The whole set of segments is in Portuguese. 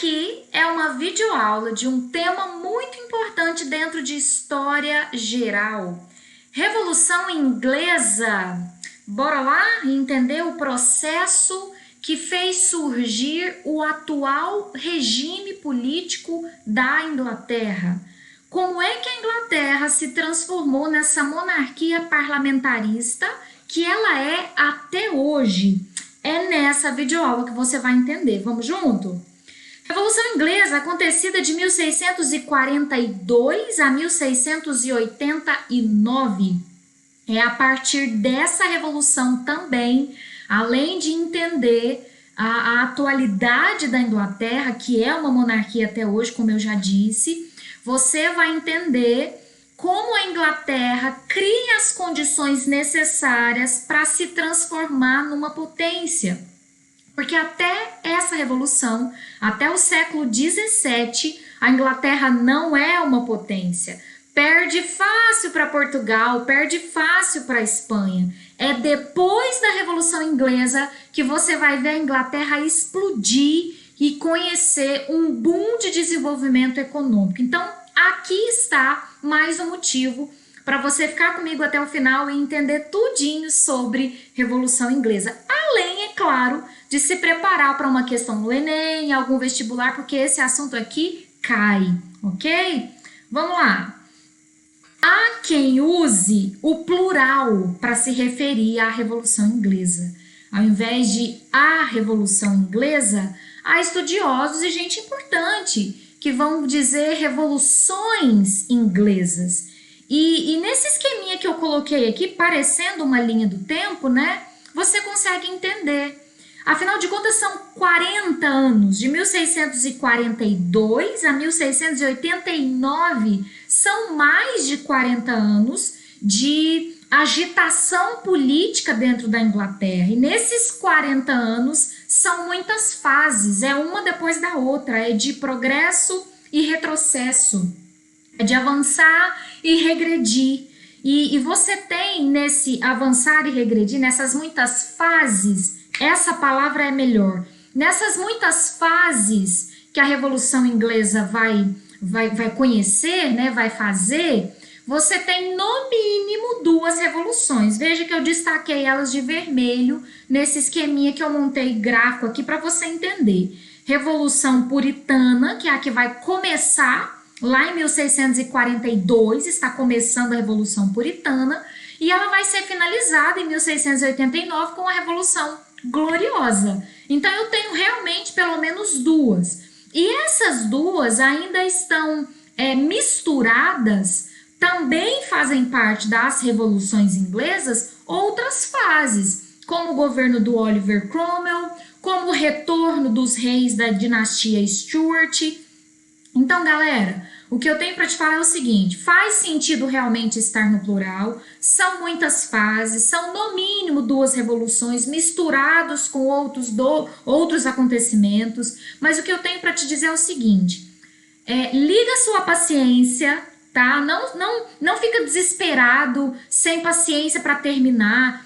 aqui é uma videoaula de um tema muito importante dentro de história geral. Revolução Inglesa. Bora lá entender o processo que fez surgir o atual regime político da Inglaterra. Como é que a Inglaterra se transformou nessa monarquia parlamentarista que ela é até hoje? É nessa videoaula que você vai entender. Vamos junto? Revolução Inglesa, acontecida de 1642 a 1689. É a partir dessa revolução também, além de entender a atualidade da Inglaterra, que é uma monarquia até hoje, como eu já disse, você vai entender como a Inglaterra cria as condições necessárias para se transformar numa potência. Porque até essa revolução, até o século XVII, a Inglaterra não é uma potência. Perde fácil para Portugal, perde fácil para a Espanha. É depois da Revolução Inglesa que você vai ver a Inglaterra explodir e conhecer um boom de desenvolvimento econômico. Então, aqui está mais um motivo para você ficar comigo até o final e entender tudinho sobre Revolução Inglesa. Além, é claro, de se preparar para uma questão no Enem, algum vestibular, porque esse assunto aqui cai, ok? Vamos lá. Há quem use o plural para se referir à Revolução Inglesa. Ao invés de a Revolução Inglesa, há estudiosos e gente importante que vão dizer revoluções inglesas. E nesse esqueminha que eu coloquei aqui, parecendo uma linha do tempo, né? Você consegue entender. Afinal de contas, são 40 anos, de 1642 a 1689, são mais de 40 anos de agitação política dentro da Inglaterra. E nesses 40 anos, são muitas fases, é uma depois da outra, é de progresso e retrocesso, é de avançar e regredir. E você tem nesse avançar e regredir, nessas muitas fases, essa palavra é melhor. Nessas muitas fases que a Revolução Inglesa vai conhecer, né, vai fazer, você tem no mínimo duas revoluções. Veja que eu destaquei elas de vermelho nesse esqueminha que eu montei gráfico aqui para você entender. Revolução Puritana, que é a que vai começar lá em 1642, está começando a Revolução Puritana, e ela vai ser finalizada em 1689 com a Revolução Gloriosa. Então eu tenho realmente pelo menos duas. E essas duas ainda estão misturadas, também fazem parte das revoluções inglesas outras fases, como o governo do Oliver Cromwell, como o retorno dos reis da dinastia Stuart. Então, galera, o que eu tenho para te falar é o seguinte: faz sentido realmente estar no plural, são muitas fases, são no mínimo duas revoluções misturados com outros acontecimentos, mas o que eu tenho para te dizer é o seguinte: liga sua paciência, tá? Não fica desesperado, sem paciência para terminar,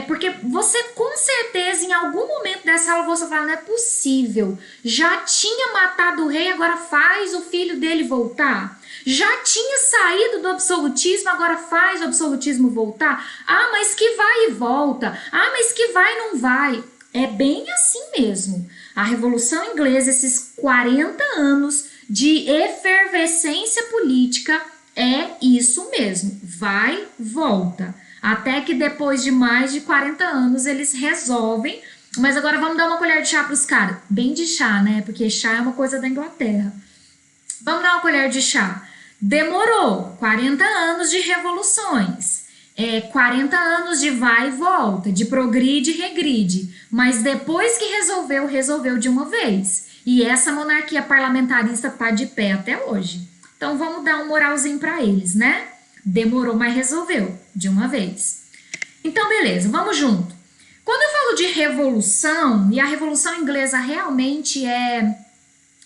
porque você com certeza em algum momento dessa aula você fala, não é possível, já tinha matado o rei, agora faz o filho dele voltar, já tinha saído do absolutismo, agora faz o absolutismo voltar, mas que vai e volta, mas que vai e não vai. É bem assim mesmo. A Revolução Inglesa, esses 40 anos de efervescência política, é isso mesmo, vai, volta. Até que depois de mais de 40 anos eles resolvem. Mas agora vamos dar uma colher de chá para os caras. Bem de chá, né? Porque chá é uma coisa da Inglaterra. Vamos dar uma colher de chá. Demorou 40 anos de revoluções. 40 anos de vai e volta, de progride e regride. Mas depois que resolveu de uma vez. E essa monarquia parlamentarista está de pé até hoje. Então vamos dar um moralzinho para eles, né? Demorou, mas resolveu de uma vez. Então, beleza, vamos junto. Quando eu falo de revolução, e a Revolução Inglesa realmente é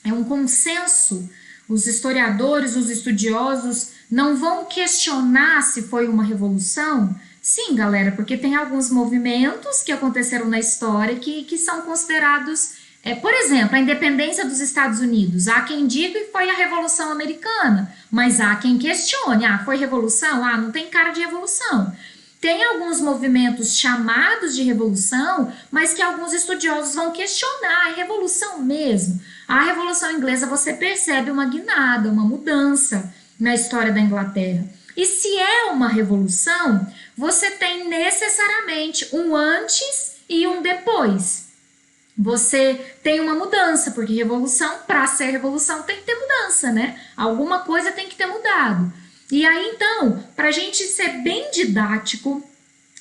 um consenso, os historiadores, os estudiosos não vão questionar se foi uma revolução. Sim, galera, porque tem alguns movimentos que aconteceram na história que são considerados Por exemplo, a independência dos Estados Unidos. Há quem diga que foi a Revolução Americana, mas há quem questione. Foi revolução? Não tem cara de revolução. Tem alguns movimentos chamados de revolução, mas que alguns estudiosos vão questionar. É revolução mesmo? A Revolução Inglesa, você percebe uma guinada, uma mudança na história da Inglaterra. E se é uma revolução, você tem necessariamente um antes e um depois. Você tem uma mudança, porque revolução, para ser revolução, tem que ter mudança, né? Alguma coisa tem que ter mudado. E aí, então, para a gente ser bem didático,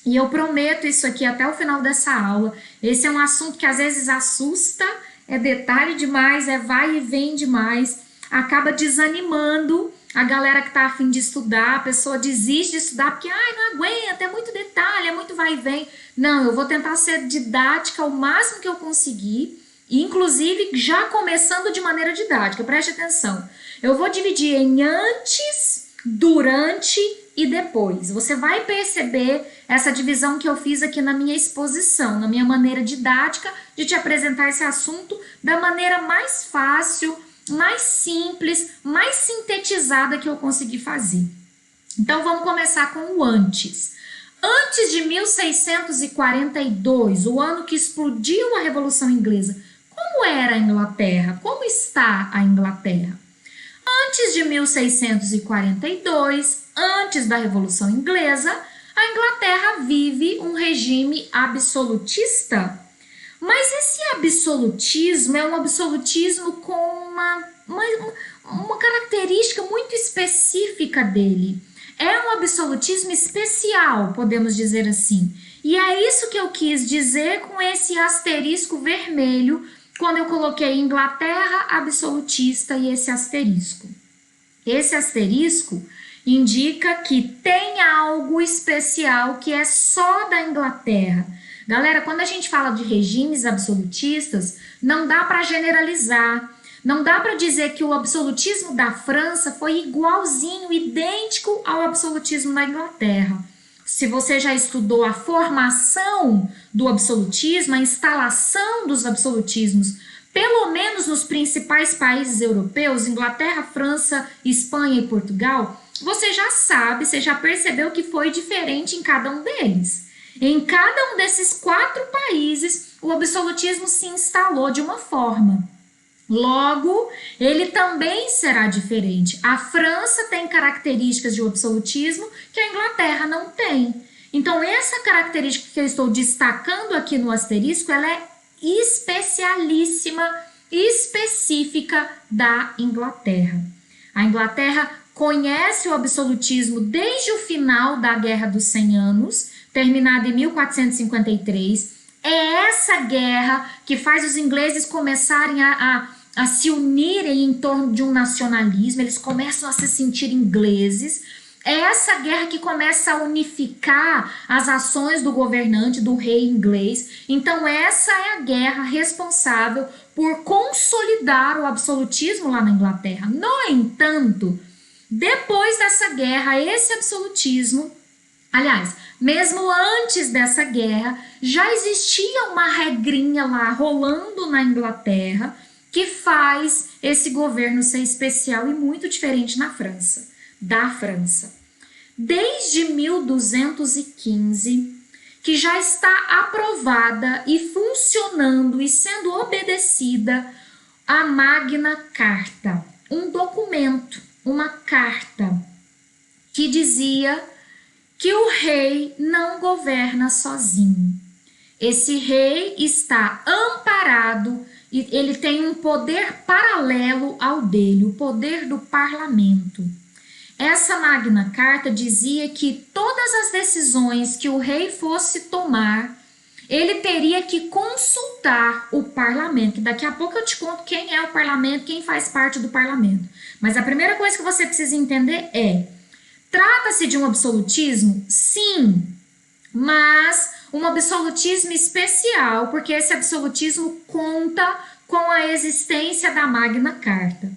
e eu prometo isso aqui até o final dessa aula, esse é um assunto que às vezes assusta, é detalhe demais, é vai e vem demais, acaba desanimando a galera que está a fim de estudar, a pessoa desiste de estudar porque não aguenta, é muito detalhe, é muito vai e vem. Não, eu vou tentar ser didática o máximo que eu conseguir, inclusive já começando de maneira didática, preste atenção. Eu vou dividir em antes, durante e depois. Você vai perceber essa divisão que eu fiz aqui na minha exposição, na minha maneira didática de te apresentar esse assunto da maneira mais fácil, mais simples, mais sintetizada que eu consegui fazer. Então vamos começar com o antes. Antes de 1642, o ano que explodiu a Revolução Inglesa, como era a Inglaterra? Como está a Inglaterra? Antes de 1642, antes da Revolução Inglesa, a Inglaterra vive um regime absolutista. Mas esse absolutismo é um absolutismo com uma característica muito específica dele. É um absolutismo especial, podemos dizer assim. E é isso que eu quis dizer com esse asterisco vermelho, quando eu coloquei Inglaterra absolutista e esse asterisco. Esse asterisco indica que tem algo especial que é só da Inglaterra. Galera, quando a gente fala de regimes absolutistas, não dá para generalizar. Não dá para dizer que o absolutismo da França foi igualzinho, idêntico ao absolutismo da Inglaterra. Se você já estudou a formação do absolutismo, a instalação dos absolutismos, pelo menos nos principais países europeus, Inglaterra, França, Espanha e Portugal, você já sabe, você já percebeu que foi diferente em cada um deles. Em cada um desses 4 países, o absolutismo se instalou de uma forma. Logo, ele também será diferente. A França tem características de absolutismo que a Inglaterra não tem. Então, essa característica que eu estou destacando aqui no asterisco, ela é especialíssima, específica da Inglaterra. A Inglaterra conhece o absolutismo desde o final da Guerra dos 100 Anos, terminada em 1453. É essa guerra que faz os ingleses começarem a se unirem em torno de um nacionalismo, eles começam a se sentir ingleses. É essa guerra que começa a unificar as ações do governante, do rei inglês. Então essa é a guerra responsável por consolidar o absolutismo lá na Inglaterra. No entanto, depois dessa guerra, esse absolutismo, aliás, mesmo antes dessa guerra, já existia uma regrinha lá rolando na Inglaterra que faz esse governo ser especial e muito diferente da França. Desde 1215, que já está aprovada e funcionando e sendo obedecida a Magna Carta, um documento, uma carta que dizia que o rei não governa sozinho. Esse rei está amparado e ele tem um poder paralelo ao dele, o poder do parlamento. Essa Magna Carta dizia que todas as decisões que o rei fosse tomar, ele teria que consultar o parlamento. Daqui a pouco eu te conto quem é o parlamento, quem faz parte do parlamento. Mas a primeira coisa que você precisa entender é: trata-se de um absolutismo? Sim, mas um absolutismo especial, porque esse absolutismo conta com a existência da Magna Carta.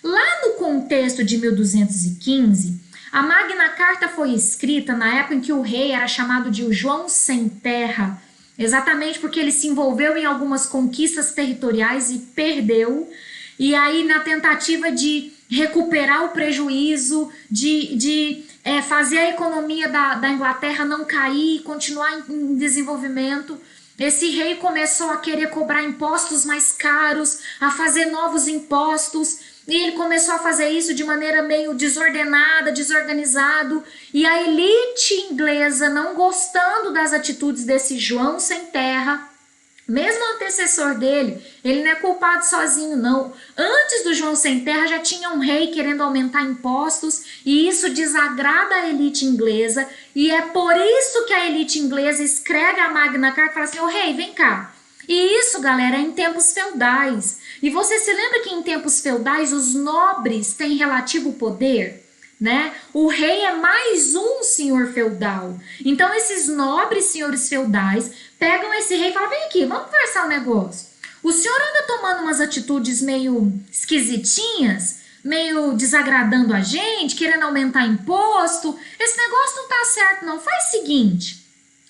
Lá no contexto de 1215, a Magna Carta foi escrita na época em que o rei era chamado de o João Sem Terra, exatamente porque ele se envolveu em algumas conquistas territoriais e perdeu. E aí, na tentativa de recuperar o prejuízo, de fazer a economia da Inglaterra não cair, continuar em desenvolvimento, esse rei começou a querer cobrar impostos mais caros, a fazer novos impostos, e ele começou a fazer isso de maneira meio desordenada, desorganizado, e a elite inglesa, não gostando das atitudes desse João sem terra, mesmo o antecessor dele, ele não é culpado sozinho, não. Antes do João sem terra já tinha um rei querendo aumentar impostos e isso desagrada a elite inglesa e é por isso que a elite inglesa escreve a Magna Carta e fala assim, ô rei, vem cá. E isso, galera, é em tempos feudais. E você se lembra que em tempos feudais os nobres têm relativo poder? Né? O rei é mais um senhor feudal. Então esses nobres senhores feudais pegam esse rei e falam, vem aqui, vamos conversar um negócio. O senhor anda tomando umas atitudes meio esquisitinhas, meio desagradando a gente, querendo aumentar imposto. Esse negócio não tá certo não. Faz o seguinte,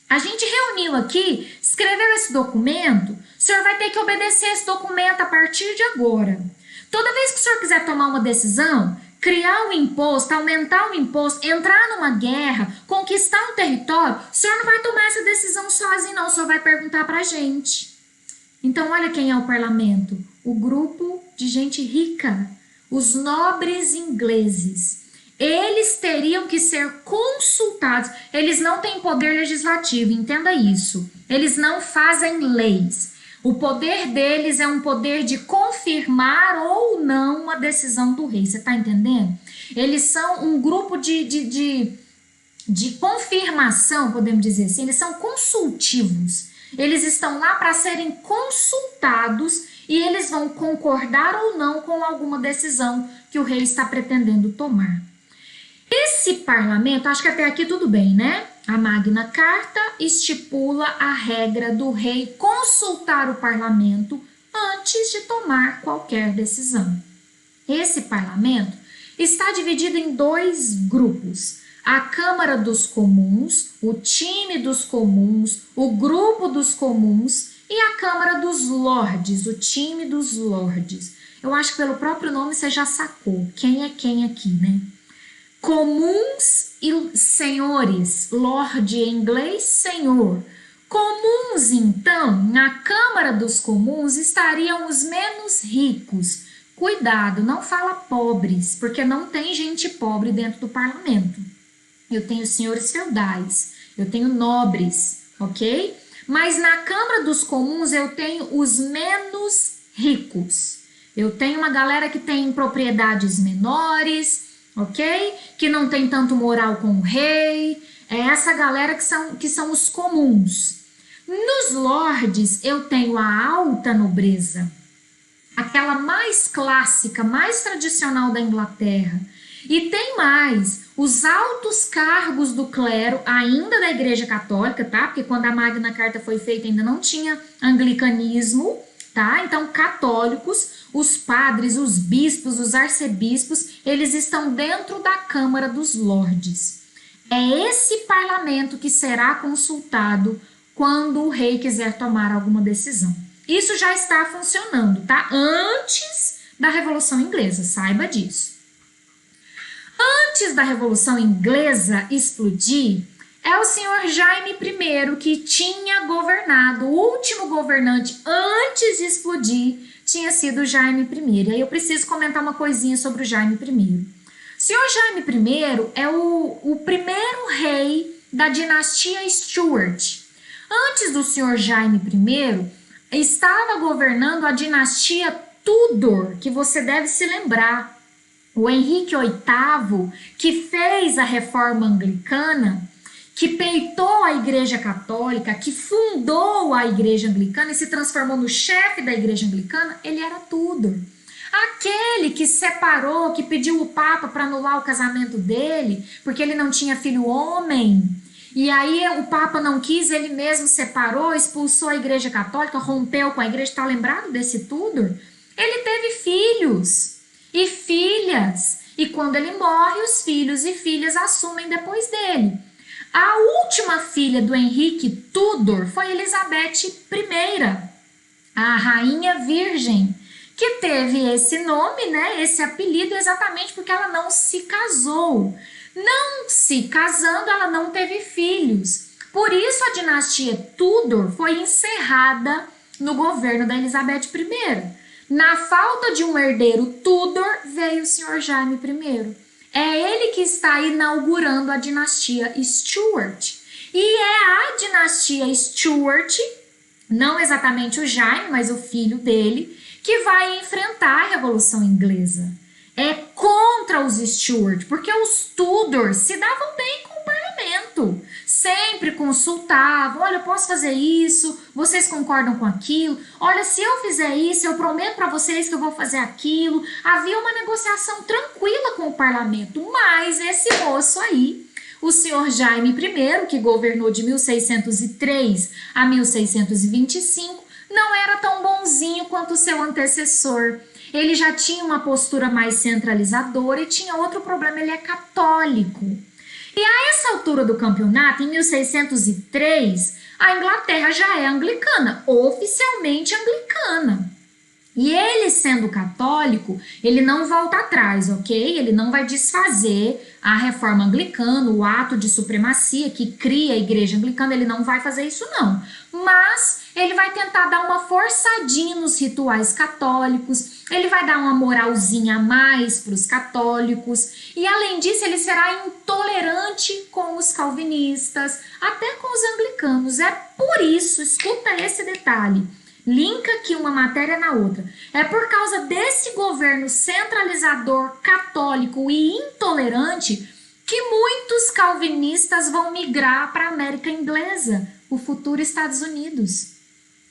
a gente reuniu aqui, escreveu esse documento, o senhor vai ter que obedecer esse documento a partir de agora. Toda vez que o senhor quiser tomar uma decisão, criar um imposto, aumentar um imposto, entrar numa guerra, conquistar um território, o senhor não vai tomar essa decisão sozinho, não. O senhor vai perguntar pra gente. Então, olha quem é o parlamento. O grupo de gente rica, os nobres ingleses. Eles teriam que ser consultados. Eles não têm poder legislativo, entenda isso. Eles não fazem leis. O poder deles é um poder de confirmar ou não uma decisão do rei, você tá entendendo? Eles são um grupo de confirmação, podemos dizer assim, eles são consultivos. Eles estão lá para serem consultados e eles vão concordar ou não com alguma decisão que o rei está pretendendo tomar. Esse parlamento, acho que até aqui tudo bem, né? A Magna Carta estipula a regra do rei consultar o parlamento antes de tomar qualquer decisão. Esse parlamento está dividido em dois grupos. A Câmara dos Comuns, o time dos comuns, o grupo dos comuns e a Câmara dos Lordes, o time dos lordes. Eu acho que pelo próprio nome você já sacou quem é quem aqui, né? Comuns e senhores, lorde em inglês, senhor. Comuns, então, na Câmara dos Comuns estariam os menos ricos. Cuidado, não fala pobres, porque não tem gente pobre dentro do parlamento. Eu tenho senhores feudais, eu tenho nobres, ok? Mas na Câmara dos Comuns eu tenho os menos ricos. Eu tenho uma galera que tem propriedades menores, ok? Que não tem tanto moral com o rei. É essa galera que são os comuns. Nos lordes eu tenho a alta nobreza, aquela mais clássica, mais tradicional da Inglaterra. E tem mais, os altos cargos do clero, ainda da Igreja Católica, tá? Porque quando a Magna Carta foi feita ainda não tinha anglicanismo, tá? Então, católicos, os padres, os bispos, os arcebispos, eles estão dentro da Câmara dos Lordes. É esse parlamento que será consultado quando o rei quiser tomar alguma decisão. Isso já está funcionando, tá? Antes da Revolução Inglesa, saiba disso. Antes da Revolução Inglesa explodir, é o senhor Jaime I que tinha governado, o último governante antes de explodir tinha sido Jaime I. Aí eu preciso comentar uma coisinha sobre o Jaime I. O senhor Jaime I é o primeiro rei da dinastia Stuart. Antes do senhor Jaime I, estava governando a dinastia Tudor, que você deve se lembrar. O Henrique VIII, que fez a reforma anglicana, que peitou a Igreja Católica, que fundou a Igreja Anglicana e se transformou no chefe da Igreja Anglicana, ele era Tudor. Aquele que separou, que pediu o Papa para anular o casamento dele, porque ele não tinha filho homem, e aí o Papa não quis, ele mesmo separou, expulsou a Igreja Católica, rompeu com a Igreja, está lembrado desse Tudor? Ele teve filhos e filhas, e quando ele morre, os filhos e filhas assumem depois dele. A última filha do Henrique Tudor foi Elizabeth I, a rainha virgem, que teve esse nome, né, esse apelido exatamente porque ela não se casou. Não se casando, ela não teve filhos. Por isso a dinastia Tudor foi encerrada no governo da Elizabeth I. Na falta de um herdeiro Tudor, veio o senhor Jaime I. É ele que está inaugurando a dinastia Stuart. E é a dinastia Stuart, não exatamente o Jaime, mas o filho dele, que vai enfrentar a Revolução Inglesa. É contra os Stuart, porque os Tudor se davam bem com o parlamento. Sempre consultavam, olha, eu posso fazer isso, vocês concordam com aquilo? Olha, se eu fizer isso, eu prometo para vocês que eu vou fazer aquilo. Havia uma negociação tranquila com o parlamento, mas esse moço aí, o senhor Jaime I, que governou de 1603 a 1625, não era tão bonzinho quanto o seu antecessor. Ele já tinha uma postura mais centralizadora e tinha outro problema, ele é católico. E a essa altura do campeonato, em 1603, a Inglaterra já é anglicana, oficialmente anglicana. E ele, sendo católico, ele não volta atrás, ok? Ele não vai desfazer a reforma anglicana, o ato de supremacia que cria a igreja anglicana, ele não vai fazer isso não. Mas ele vai tentar dar uma forçadinha nos rituais católicos, ele vai dar uma moralzinha a mais para os católicos, e além disso ele será intolerante com os calvinistas, até com os anglicanos. É por isso, escuta esse detalhe, linka aqui uma matéria na outra. É por causa desse governo centralizador, católico e intolerante que muitos calvinistas vão migrar para a América Inglesa, o futuro Estados Unidos.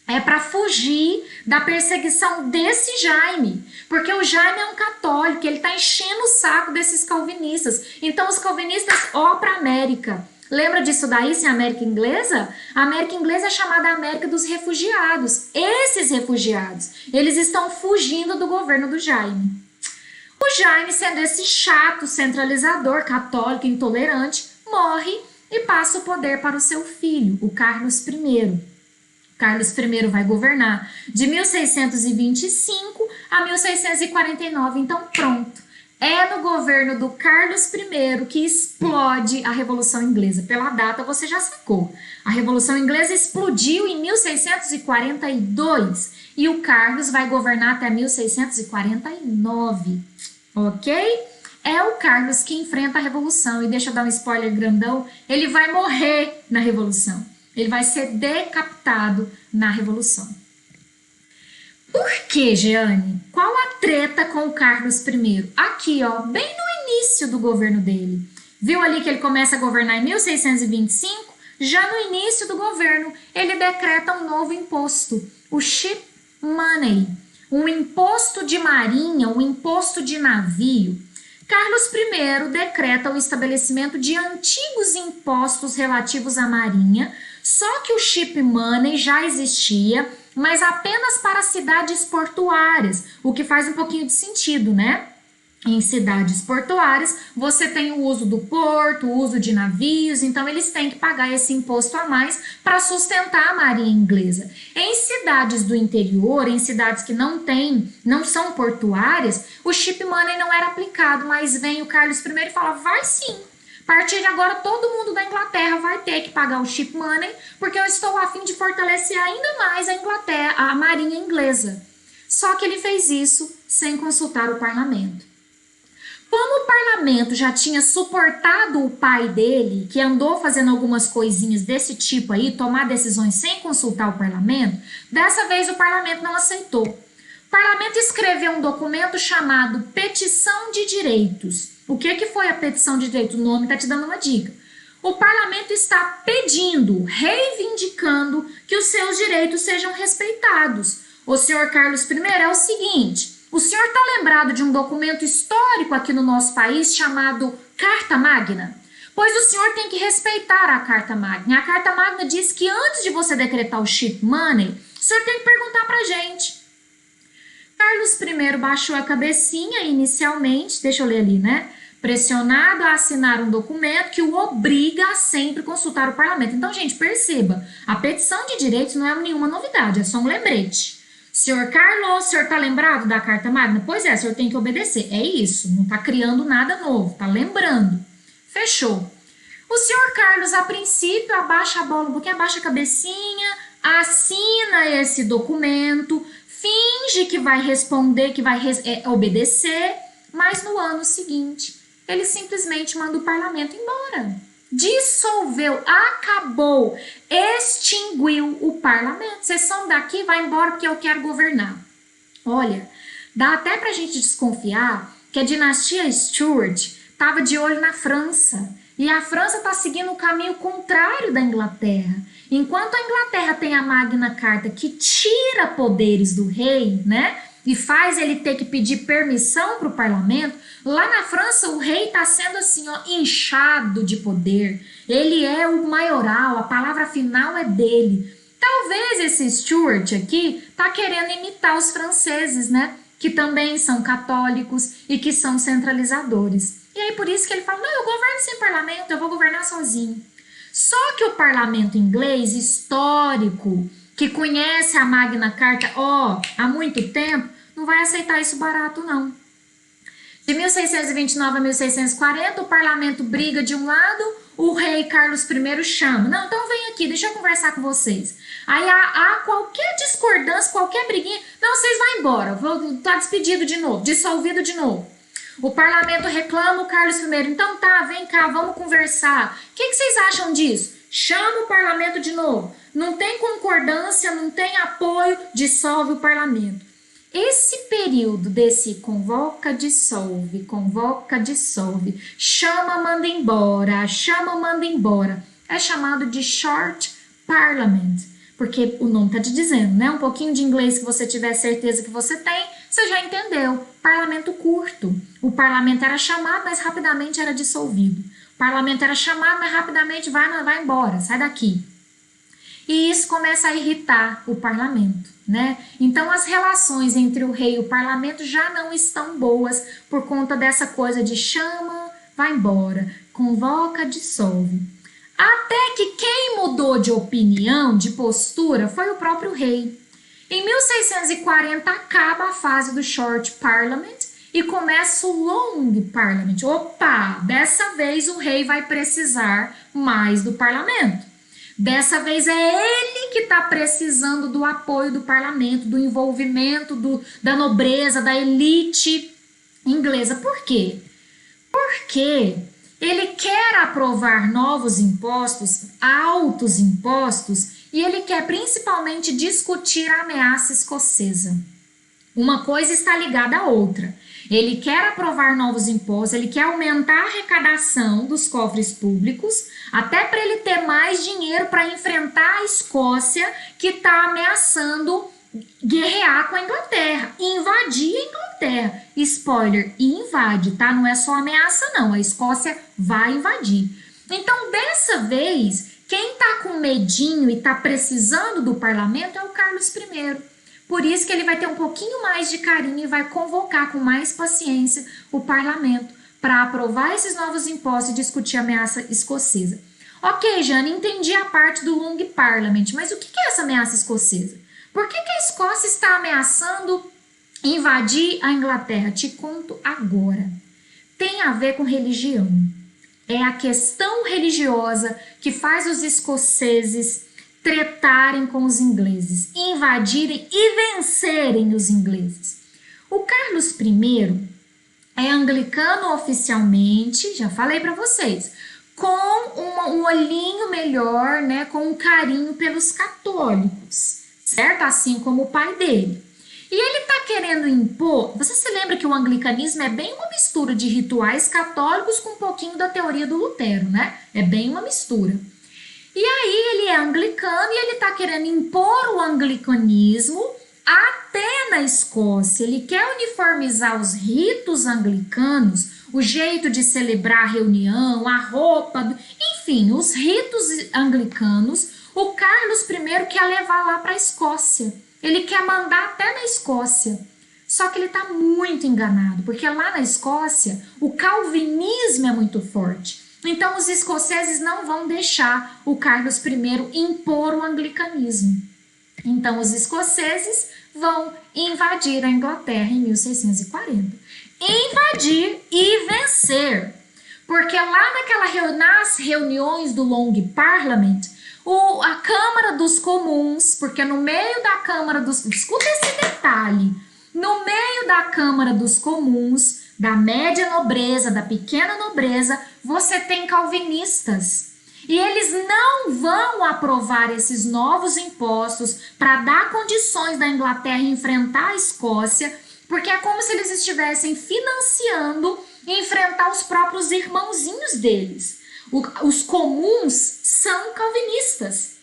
É para fugir da perseguição desse Jaime, porque o Jaime é um católico, ele está enchendo o saco desses calvinistas. Então os calvinistas, ó, para a América. Lembra disso daí, sem a América Inglesa? A América Inglesa é chamada América dos Refugiados. Esses refugiados, eles estão fugindo do governo do Jaime. O Jaime, sendo esse chato, centralizador, católico, intolerante, morre e passa o poder para o seu filho, o Carlos I. Carlos I vai governar de 1625 a 1649, então pronto. É no governo do Carlos I que explode a Revolução Inglesa. Pela data você já sacou. A Revolução Inglesa explodiu em 1642 e o Carlos vai governar até 1649, ok? É o Carlos que enfrenta a Revolução e deixa eu dar um spoiler grandão, ele vai morrer na Revolução. Ele vai ser decapitado na Revolução. Por que, Jeane? Qual a treta com o Carlos I? Aqui, ó, bem no início do governo dele. Viu ali que ele começa a governar em 1625? Já no início do governo, ele decreta um novo imposto, o Ship Money, um imposto de marinha, um imposto de navio. Carlos I decreta o estabelecimento de antigos impostos relativos à marinha, só que o Ship Money já existia, mas apenas para cidades portuárias, o que faz um pouquinho de sentido, né? Em cidades portuárias, você tem o uso do porto, o uso de navios, então eles têm que pagar esse imposto a mais para sustentar a marinha inglesa. Em cidades do interior, em cidades que não são portuárias, o Ship Money não era aplicado, mas vem o Carlos I e fala, vai sim. A partir de agora, todo mundo da Inglaterra vai ter que pagar o Ship Money, porque eu estou a fim de fortalecer ainda mais a Inglaterra, a marinha inglesa. Só que ele fez isso sem consultar o parlamento. Como o parlamento já tinha suportado o pai dele, que andou fazendo algumas coisinhas desse tipo aí, tomar decisões sem consultar o parlamento, dessa vez o parlamento não aceitou. O parlamento escreveu um documento chamado Petição de Direitos. O que foi a petição de direito? O nome está te dando uma dica. O parlamento está pedindo, reivindicando que os seus direitos sejam respeitados. O senhor Carlos I é o seguinte, o senhor está lembrado de um documento histórico aqui no nosso país chamado Carta Magna? Pois o senhor tem que respeitar a Carta Magna. A Carta Magna diz que antes de você decretar o Ship Money, o senhor tem que perguntar para a gente. Carlos I baixou a cabecinha inicialmente, deixa eu ler ali, né? pressionado a assinar um documento que o obriga a sempre consultar o parlamento. Então, gente, perceba, a petição de direitos não é nenhuma novidade, é só um lembrete. Senhor Carlos, o senhor está lembrado da Carta Magna? Pois é, o senhor tem que obedecer. É isso, não está criando nada novo, está lembrando. Fechou. O senhor Carlos, a princípio, abaixa a bola um pouquinho, abaixa a cabecinha, assina esse documento, finge que vai responder, que vai obedecer, mas no ano seguinte, ele simplesmente manda o parlamento embora. Dissolveu, acabou, extinguiu o parlamento. Vocês são daqui, vai embora porque eu quero governar. Olha, dá até pra gente desconfiar que a dinastia Stuart estava de olho na França. E a França está seguindo o caminho contrário da Inglaterra. Enquanto a Inglaterra tem a Magna Carta que tira poderes do rei, né? E faz ele ter que pedir permissão para o parlamento, lá na França o rei está sendo assim, ó, inchado de poder. Ele é o maioral, a palavra final é dele. Talvez esse Stuart aqui tá querendo imitar os franceses, né? Que também são católicos e que são centralizadores. E aí por isso que ele fala, não, eu governo sem parlamento, eu vou governar sozinho. Só que o parlamento inglês histórico, que conhece a Magna Carta, há muito tempo, não vai aceitar isso barato, não. De 1629 a 1640, o parlamento briga de um lado, o rei Carlos I chama. Não, então vem aqui, deixa eu conversar com vocês. Aí há qualquer discordância, qualquer briguinha, não, vocês vão embora, tá despedido de novo, dissolvido de novo. O parlamento reclama o Carlos I. Então tá, vem cá, vamos conversar. O que vocês acham disso? Chama o parlamento de novo. Não tem concordância, não tem apoio, dissolve o parlamento. Esse período desse convoca, dissolve, chama, manda embora, é chamado de short parliament. Porque o nome tá te dizendo, né? Um pouquinho de inglês que você tiver certeza que você tem, você já entendeu. Parlamento curto. O parlamento era chamado, mas rapidamente era dissolvido. O parlamento era chamado, mas rapidamente vai embora, sai daqui. E isso começa a irritar o parlamento, né? Então as relações entre o rei e o parlamento já não estão boas por conta dessa coisa de chama, vai embora, convoca, dissolve. Até que quem mudou de opinião, de postura, foi o próprio rei. Em 1640 acaba a fase do short parliament e começa o long parliament. Opa, dessa vez o rei vai precisar mais do parlamento. Dessa vez é ele que está precisando do apoio do parlamento, do envolvimento da nobreza, da elite inglesa. Por quê? Porque ele quer aprovar novos impostos, altos impostos, e ele quer principalmente discutir a ameaça escocesa. Uma coisa está ligada à outra. Ele quer aprovar novos impostos, ele quer aumentar a arrecadação dos cofres públicos, até para ele ter mais dinheiro para enfrentar a Escócia, que está ameaçando guerrear com a Inglaterra, invadir a Inglaterra. Spoiler, invade, tá? Não é só ameaça, não. A Escócia vai invadir. Então, dessa vez, quem tá com medinho e tá precisando do parlamento é o Carlos I. Por isso que ele vai ter um pouquinho mais de carinho e vai convocar com mais paciência o parlamento para aprovar esses novos impostos e discutir a ameaça escocesa. Ok, Jane, entendi a parte do Long Parliament, mas o que é essa ameaça escocesa? Por que a Escócia está ameaçando invadir a Inglaterra? Te conto agora. Tem a ver com religião. É a questão religiosa que faz os escoceses tretarem com os ingleses, invadirem e vencerem os ingleses. O Carlos I é anglicano oficialmente, já falei para vocês, com um olhinho melhor, né, com um carinho pelos católicos, certo? Assim como o pai dele. E ele está querendo impor, você se lembra que o anglicanismo é bem uma mistura de rituais católicos com um pouquinho da teoria do Lutero, né? É bem uma mistura. E aí ele é anglicano e ele está querendo impor o anglicanismo até na Escócia. Ele quer uniformizar os ritos anglicanos, o jeito de celebrar a reunião, a roupa, enfim, os ritos anglicanos. O Carlos I quer levar lá para a Escócia. Ele quer mandar até na Escócia. Só que ele está muito enganado, porque lá na Escócia o calvinismo é muito forte. Então os escoceses não vão deixar o Carlos I impor o anglicanismo. Então os escoceses vão invadir a Inglaterra em 1640. Invadir e vencer. Porque lá nas reuniões do Long Parliament, a Câmara dos Comuns, porque no meio da Câmara dos... Escuta esse detalhe. No meio da Câmara dos Comuns, da média nobreza, da pequena nobreza, você tem calvinistas. E eles não vão aprovar esses novos impostos para dar condições da Inglaterra enfrentar a Escócia, porque é como se eles estivessem financiando enfrentar os próprios irmãozinhos deles. Os comuns são calvinistas.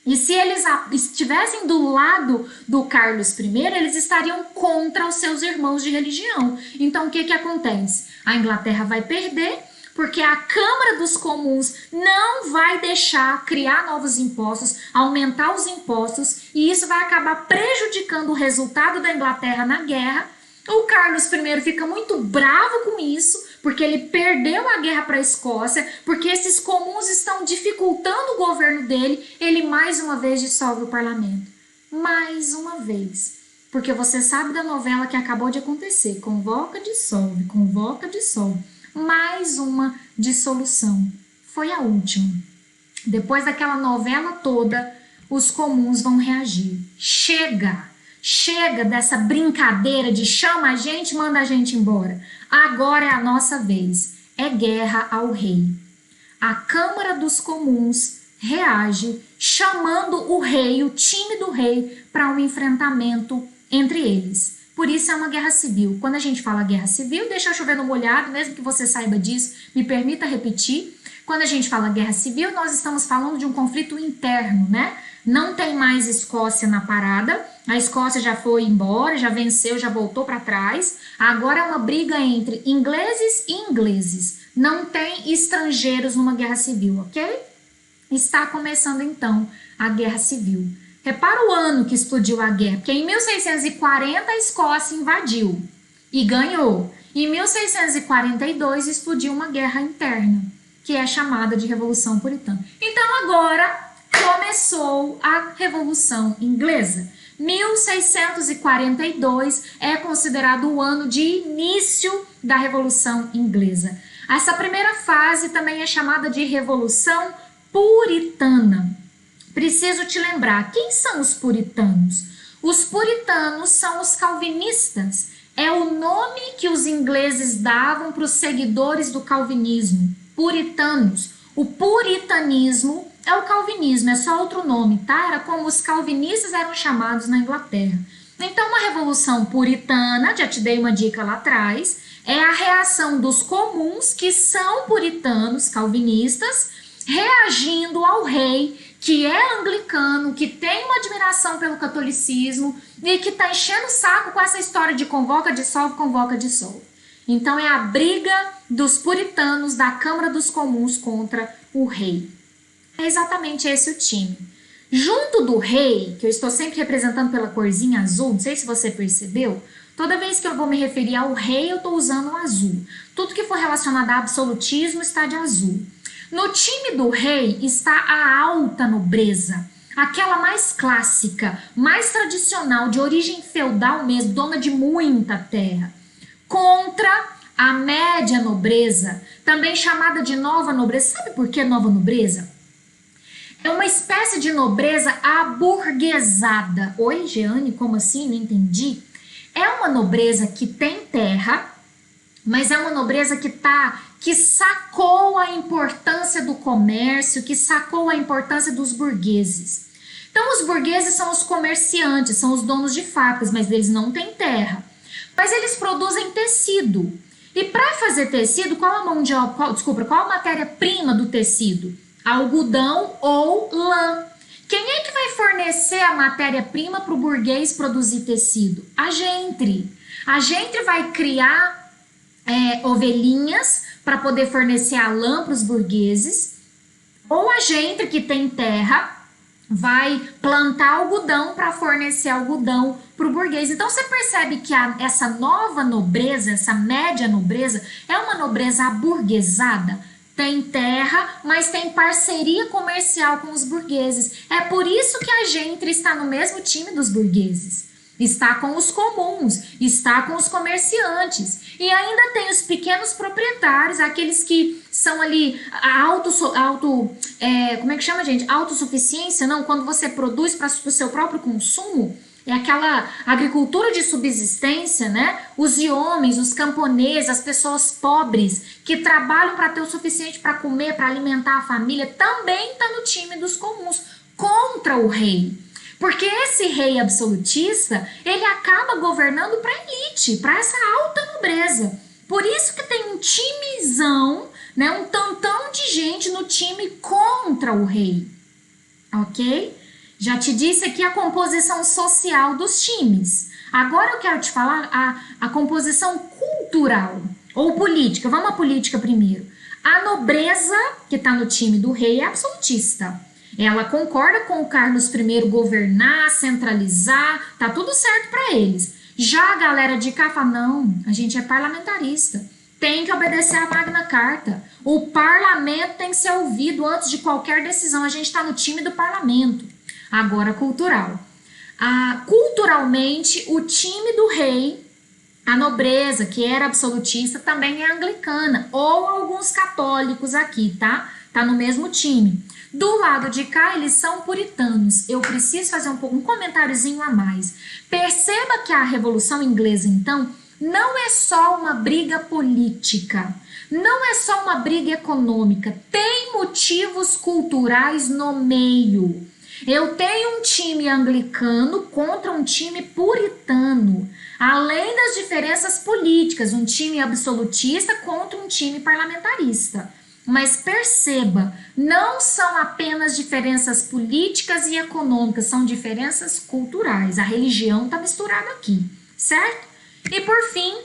E se eles estivessem do lado do Carlos I, eles estariam contra os seus irmãos de religião. Então, o que acontece? A Inglaterra vai perder, porque a Câmara dos Comuns não vai deixar criar novos impostos, aumentar os impostos, e isso vai acabar prejudicando o resultado da Inglaterra na guerra. O Carlos I fica muito bravo com isso, porque ele perdeu a guerra para a Escócia, porque esses comuns estão dificultando o governo dele. Ele mais uma vez dissolve o parlamento. Mais uma vez. Porque você sabe da novela que acabou de acontecer. Convoca, dissolve, convoca, dissolve. Mais uma dissolução. Foi a última. Depois daquela novela toda, os comuns vão reagir. Chega! Chega dessa brincadeira de chama a gente, manda a gente embora. Agora é a nossa vez. É guerra ao rei. A Câmara dos Comuns reage, chamando o rei, o time do rei, para um enfrentamento entre eles. Por isso é uma guerra civil. Quando a gente fala guerra civil, deixa eu chover no molhado, mesmo que você saiba disso, me permita repetir. Quando a gente fala guerra civil, nós estamos falando de um conflito interno, né? Não tem mais Escócia na parada, a Escócia já foi embora, já venceu, já voltou para trás. Agora é uma briga entre ingleses e ingleses. Não tem estrangeiros numa guerra civil, ok? Está começando então a guerra civil. Repara o ano que explodiu a guerra, porque em 1640 a Escócia invadiu e ganhou. Em 1642 explodiu uma guerra interna, que é chamada de Revolução Puritana. Então agora começou a Revolução Inglesa. 1642 é considerado o ano de início da Revolução Inglesa. Essa primeira fase também é chamada de Revolução Puritana. Preciso te lembrar, quem são os puritanos? Os puritanos são os calvinistas. É o nome que os ingleses davam para os seguidores do calvinismo, puritanos. O puritanismo é o calvinismo, é só outro nome, tá? Era como os calvinistas eram chamados na Inglaterra. Então, a Revolução Puritana, já te dei uma dica lá atrás, é a reação dos comuns, que são puritanos, calvinistas, reagindo ao rei, que é anglicano, que tem uma admiração pelo catolicismo e que está enchendo o saco com essa história de convoca, dissolve, convoca, dissolve. Então, é a briga dos puritanos da Câmara dos Comuns contra o rei. É exatamente esse o time. Junto do rei, que eu estou sempre representando pela corzinha azul, não sei se você percebeu, toda vez que eu vou me referir ao rei, eu estou usando o azul. Tudo que for relacionado a absolutismo está de azul. No time do rei está a alta nobreza, aquela mais clássica, mais tradicional, de origem feudal mesmo, dona de muita terra, contra a média nobreza, também chamada de nova nobreza. Sabe por que nova nobreza? É uma espécie de nobreza aburguesada. Oi, Jeane, como assim? Não entendi. É uma nobreza que tem terra, mas é uma nobreza que sacou a importância do comércio, que sacou a importância dos burgueses. Então, os burgueses são os comerciantes, são os donos de fábricas, mas eles não têm terra. Mas eles produzem tecido. E para fazer tecido, qual a matéria-prima do tecido? Algodão ou lã. Quem é que vai fornecer a matéria-prima para o burguês produzir tecido? A gente. A gente vai criar ovelhinhas para poder fornecer a lã para os burgueses, ou a gente que tem terra vai plantar algodão para fornecer algodão para o burguês. Então você percebe que essa nova nobreza, essa média nobreza, é uma nobreza aburguesada. Tem terra, mas tem parceria comercial com os burgueses. É por isso que a Gentry está no mesmo time dos burgueses. Está com os comuns, está com os comerciantes. E ainda tem os pequenos proprietários, aqueles que são ali como é que chama, gente? Autossuficiência, não? Quando você produz para o seu próprio consumo, é aquela agricultura de subsistência, né? Os homens, os camponeses, as pessoas pobres que trabalham para ter o suficiente para comer, para alimentar a família, também está no time dos comuns, contra o rei. Porque esse rei absolutista, ele acaba governando para a elite, para essa alta nobreza. Por isso que tem um timezão, né, um tantão de gente no time contra o rei. Ok? Já te disse aqui a composição social dos times. Agora eu quero te falar a composição cultural ou política. Vamos à política primeiro. A nobreza que está no time do rei é absolutista. Ela concorda com o Carlos I governar, centralizar, tá tudo certo para eles. Já a galera de cá fala, não, a gente é parlamentarista, tem que obedecer à Magna Carta. O parlamento tem que ser ouvido antes de qualquer decisão, a gente está no time do parlamento. Agora, cultural. Culturalmente, o time do rei, a nobreza, que era absolutista, também é anglicana, ou alguns católicos aqui, tá? Tá no mesmo time. Do lado de cá, eles são puritanos. Eu preciso fazer um comentáriozinho a mais. Perceba que a Revolução Inglesa, então, não é só uma briga política, não é só uma briga econômica, tem motivos culturais no meio. Eu tenho um time anglicano contra um time puritano, além das diferenças políticas, um time absolutista contra um time parlamentarista. Mas perceba, não são apenas diferenças políticas e econômicas, são diferenças culturais. A religião está misturada aqui, certo? E por fim,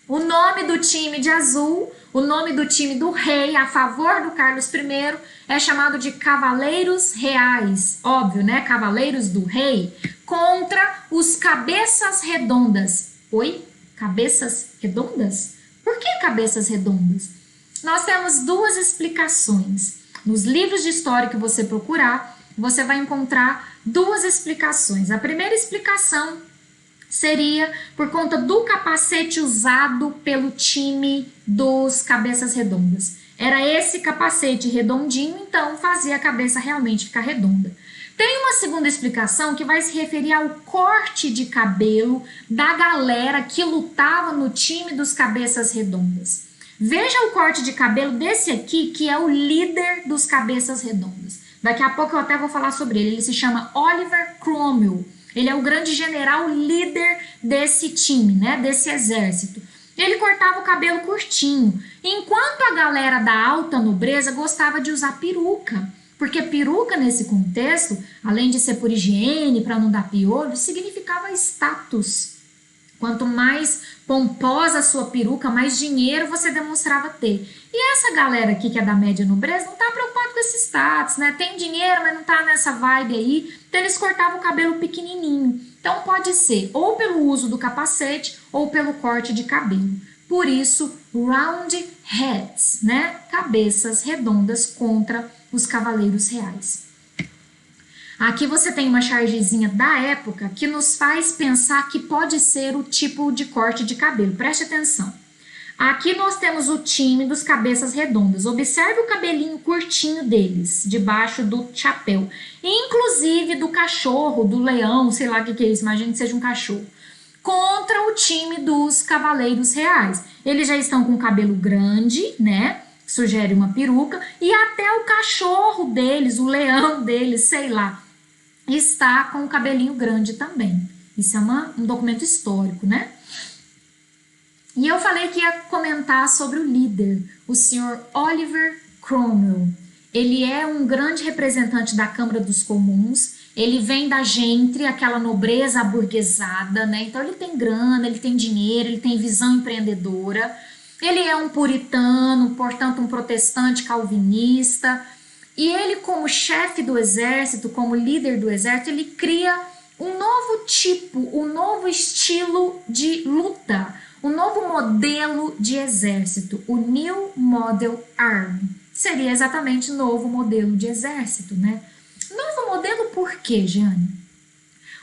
o nome do time de azul, o nome do time do rei a favor do Carlos I é chamado de Cavaleiros Reais. Óbvio, né? Cavaleiros do Rei contra os Cabeças Redondas. Oi? Cabeças Redondas? Por que cabeças redondas? Nós temos duas explicações. Nos livros de história que você procurar, você vai encontrar duas explicações. A primeira explicação seria por conta do capacete usado pelo time dos cabeças redondas. Era esse capacete redondinho, então fazia a cabeça realmente ficar redonda. Tem uma segunda explicação que vai se referir ao corte de cabelo da galera que lutava no time dos cabeças redondas. Veja o corte de cabelo desse aqui, que é o líder dos cabeças redondas. Daqui a pouco eu até vou falar sobre ele. Ele se chama Oliver Cromwell. Ele é o grande general líder desse time, né, desse exército. Ele cortava o cabelo curtinho, enquanto a galera da alta nobreza gostava de usar peruca. Porque peruca, nesse contexto, além de ser por higiene, para não dar piolho, significava status. Quanto mais pomposa a sua peruca, mais dinheiro você demonstrava ter. E essa galera aqui que é da média nobreza não tá preocupado com esse status, né? Tem dinheiro, mas não tá nessa vibe aí. Então eles cortavam o cabelo pequenininho. Então pode ser ou pelo uso do capacete ou pelo corte de cabelo. Por isso, round heads, né? Cabeças redondas contra os cavaleiros reais. Aqui você tem uma chargezinha da época que nos faz pensar que pode ser o tipo de corte de cabelo. Preste atenção. Aqui nós temos o time dos cabeças redondas. Observe o cabelinho curtinho deles, debaixo do chapéu. Inclusive do cachorro, do leão, sei lá o que é isso, imagine que seja um cachorro. Contra o time dos cavaleiros reais. Eles já estão com cabelo grande, né? Sugere uma peruca. E até o cachorro deles, o leão deles, sei lá, está com o cabelinho grande também. Isso é um documento histórico, né? E eu falei que ia comentar sobre o líder, o senhor Oliver Cromwell. Ele é um grande representante da Câmara dos Comuns, ele vem da Gentry, aquela nobreza aburguesada, né? Então ele tem grana, ele tem dinheiro, ele tem visão empreendedora. Ele é um puritano, portanto um protestante calvinista, E ele, como chefe do exército, como líder do exército, ele cria um novo tipo, um novo estilo de luta, um novo modelo de exército, o New Model Army. Seria exatamente o novo modelo de exército, né? Novo modelo por quê, Jeane?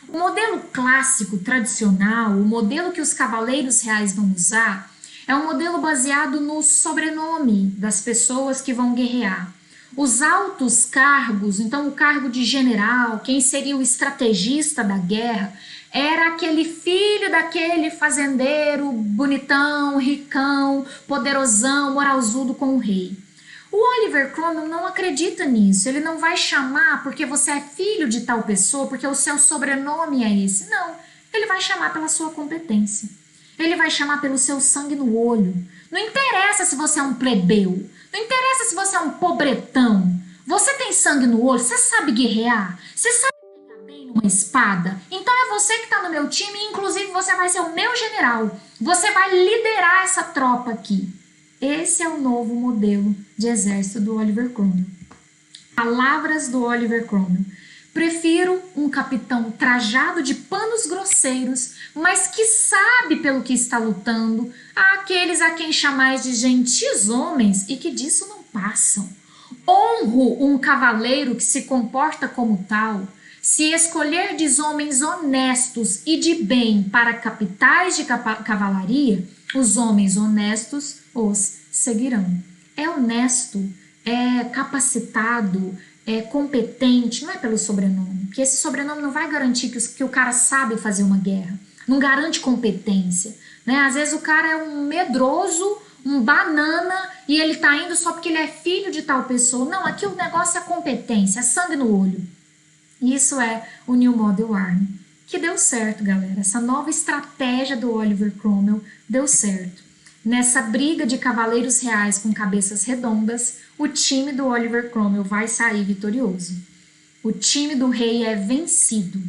O modelo clássico, tradicional, o modelo que os cavaleiros reais vão usar, é um modelo baseado no sobrenome das pessoas que vão guerrear. Os altos cargos, então o cargo de general, quem seria o estrategista da guerra, era aquele filho daquele fazendeiro bonitão, ricão, poderosão, moralzudo com o rei. O Oliver Cromwell não acredita nisso, ele não vai chamar porque você é filho de tal pessoa, porque o seu sobrenome é esse. Não, ele vai chamar pela sua competência. Ele vai chamar pelo seu sangue no olho. Não interessa se você é um plebeu, não interessa se você é um pobretão. Você tem sangue no olho, você sabe guerrear, você sabe pegar bem uma espada. Então é você que está no meu time e inclusive você vai ser o meu general. Você vai liderar essa tropa aqui. Esse é o novo modelo de exército do Oliver Cromwell. Palavras do Oliver Cromwell. Prefiro um capitão trajado de panos grosseiros, mas que sabe pelo que está lutando, àqueles a quem chamais de gentis homens e que disso não passam. Honro um cavaleiro que se comporta como tal. Se escolherdes homens honestos e de bem para capitais de cavalaria, os homens honestos os seguirão. É honesto, é capacitado, é competente, não é pelo sobrenome, porque esse sobrenome não vai garantir que o cara sabe fazer uma guerra, não garante competência, né? Às vezes o cara é um medroso, um banana e ele tá indo só porque ele é filho de tal pessoa. Não, aqui o negócio é competência, é sangue no olho. Isso é o New Model Army, que deu certo, galera. Essa nova estratégia do Oliver Cromwell deu certo. Nessa briga de cavaleiros reais com cabeças redondas, o time do Oliver Cromwell vai sair vitorioso. O time do rei é vencido.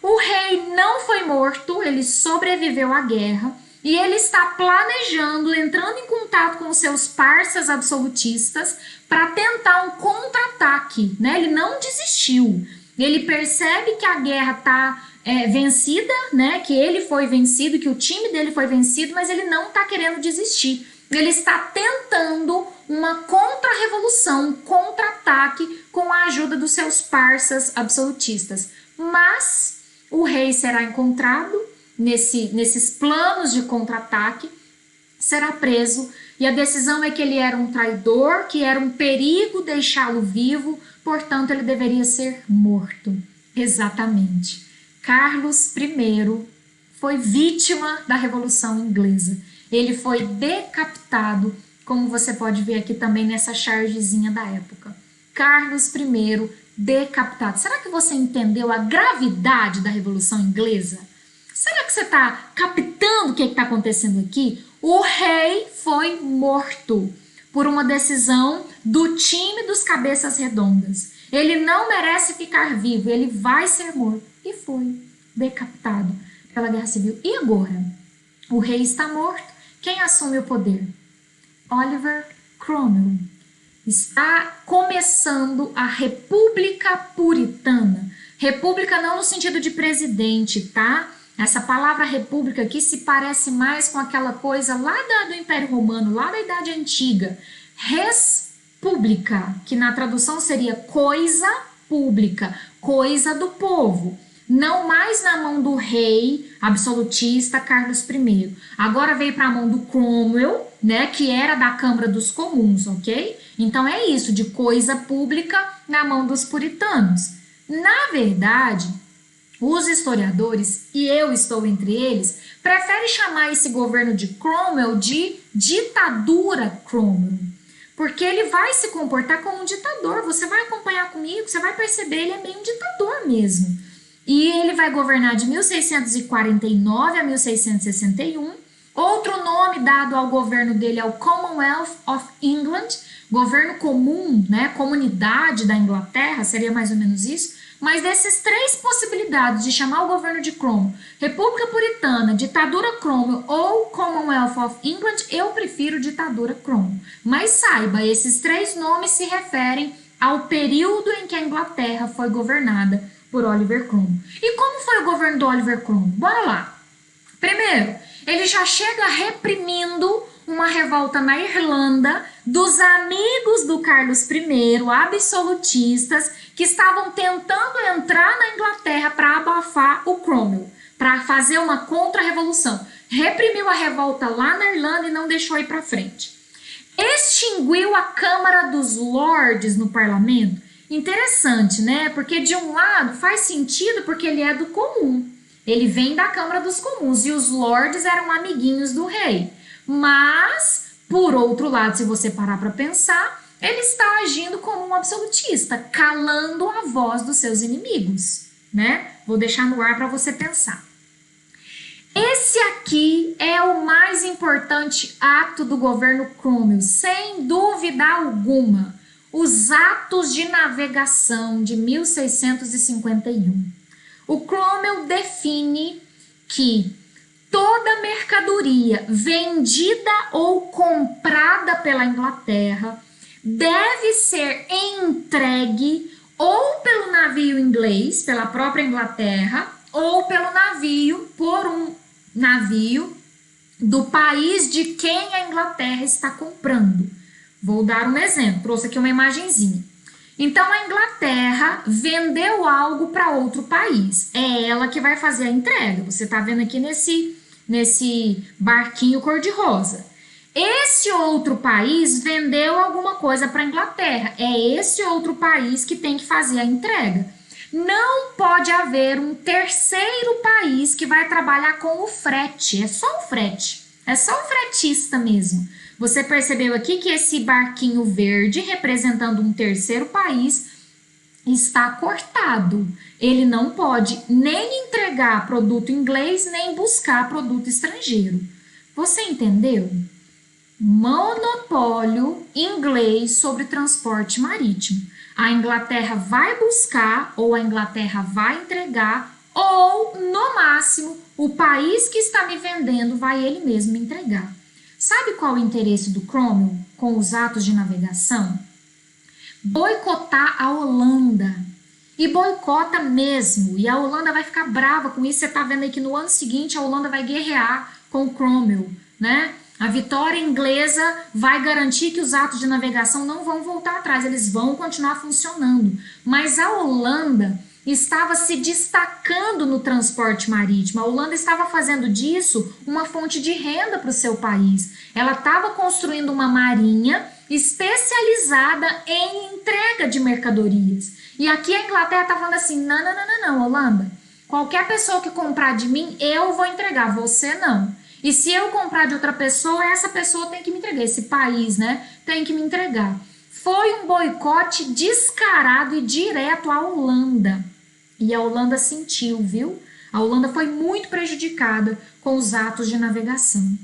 O rei não foi morto, ele sobreviveu à guerra e ele está planejando, entrando em contato com os seus parceiros absolutistas para tentar um contra-ataque, né? Ele não desistiu. Ele percebe que a guerra está vencida, né? Que ele foi vencido, que o time dele foi vencido, mas ele não está querendo desistir. Ele está tentando uma contra-revolução, um contra-ataque com a ajuda dos seus parceiros absolutistas. Mas o rei será encontrado nesses planos de contra-ataque, será preso e a decisão é que ele era um traidor, que era um perigo deixá-lo vivo, portanto ele deveria ser morto. Exatamente. Carlos I foi vítima da Revolução Inglesa. Ele foi decapitado, como você pode ver aqui também nessa chargezinha da época. Carlos I decapitado. Será que você entendeu a gravidade da Revolução Inglesa? Será que você está captando o que está acontecendo aqui? O rei foi morto por uma decisão do time dos cabeças redondas. Ele não merece ficar vivo, ele vai ser morto. E foi decapitado pela Guerra Civil. E agora? O rei está morto. Quem assume o poder? Oliver Cromwell. Está começando a República Puritana. República não no sentido de presidente, tá? Essa palavra república aqui se parece mais com aquela coisa lá do Império Romano, lá da Idade Antiga. Res pública, que na tradução seria coisa pública, coisa do povo. Não mais na mão do rei absolutista Carlos I. Agora veio para a mão do Cromwell, né, que era da Câmara dos Comuns, ok? Então é isso, de coisa pública na mão dos puritanos. Na verdade, os historiadores, e eu estou entre eles, preferem chamar esse governo de Cromwell de ditadura Cromwell. Porque ele vai se comportar como um ditador. Você vai acompanhar comigo, você vai perceber, ele é meio um ditador mesmo. E ele vai governar de 1649 a 1661. Outro nome dado ao governo dele é o Commonwealth of England, governo comum, né, comunidade da Inglaterra, seria mais ou menos isso. Mas dessas três possibilidades de chamar o governo de Cromwell, República Puritana, ditadura Cromwell ou Commonwealth of England, eu prefiro ditadura Cromwell. Mas saiba, esses três nomes se referem ao período em que a Inglaterra foi governada por Oliver Cromwell. E como foi o governo do Oliver Cromwell? Bora lá. Primeiro, ele já chega reprimindo uma revolta na Irlanda dos amigos do Carlos I, absolutistas, que estavam tentando entrar na Inglaterra para abafar o Cromwell, para fazer uma contra-revolução. Reprimiu a revolta lá na Irlanda e não deixou ir para frente. Extinguiu a Câmara dos Lordes no parlamento. Interessante, né? Porque de um lado faz sentido porque ele é do comum. Ele vem da Câmara dos Comuns e os lordes eram amiguinhos do rei. Mas, por outro lado, se você parar para pensar, ele está agindo como um absolutista, calando a voz dos seus inimigos, né? Vou deixar no ar para você pensar. Esse aqui é o mais importante ato do governo Cromwell, sem dúvida alguma. Os Atos de Navegação de 1651. O Cromwell define que toda mercadoria vendida ou comprada pela Inglaterra deve ser entregue ou pelo navio inglês, pela própria Inglaterra, ou por um navio do país de quem a Inglaterra está comprando. Vou dar um exemplo, trouxe aqui uma imagenzinha. Então, a Inglaterra vendeu algo para outro país. É ela que vai fazer a entrega. Você está vendo aqui nesse barquinho cor-de-rosa. Esse outro país vendeu alguma coisa para a Inglaterra. É esse outro país que tem que fazer a entrega. Não pode haver um terceiro país que vai trabalhar com o frete. É só o frete. É só o fretista mesmo. Você percebeu aqui que esse barquinho verde, representando um terceiro país, está cortado. Ele não pode nem entregar produto inglês, nem buscar produto estrangeiro. Você entendeu? Monopólio inglês sobre transporte marítimo. A Inglaterra vai buscar, ou a Inglaterra vai entregar, ou, no máximo, o país que está me vendendo vai ele mesmo me entregar. Sabe qual é o interesse do Cromwell com os atos de navegação? Boicotar a Holanda. E boicota mesmo. E a Holanda vai ficar brava com isso. Você está vendo aí que no ano seguinte a Holanda vai guerrear com o Cromwell, né? A vitória inglesa vai garantir que os atos de navegação não vão voltar atrás. Eles vão continuar funcionando. Mas a Holanda estava se destacando no transporte marítimo. A Holanda estava fazendo disso uma fonte de renda para o seu país. Ela estava construindo uma marinha especializada em entrega de mercadorias. E aqui a Inglaterra está falando assim, não, Holanda. Qualquer pessoa que comprar de mim, eu vou entregar, você não. E se eu comprar de outra pessoa, essa pessoa tem que me entregar. Esse país, né, tem que me entregar. Foi um boicote descarado e direto à Holanda. E a Holanda sentiu, viu? A Holanda foi muito prejudicada com os atos de navegação.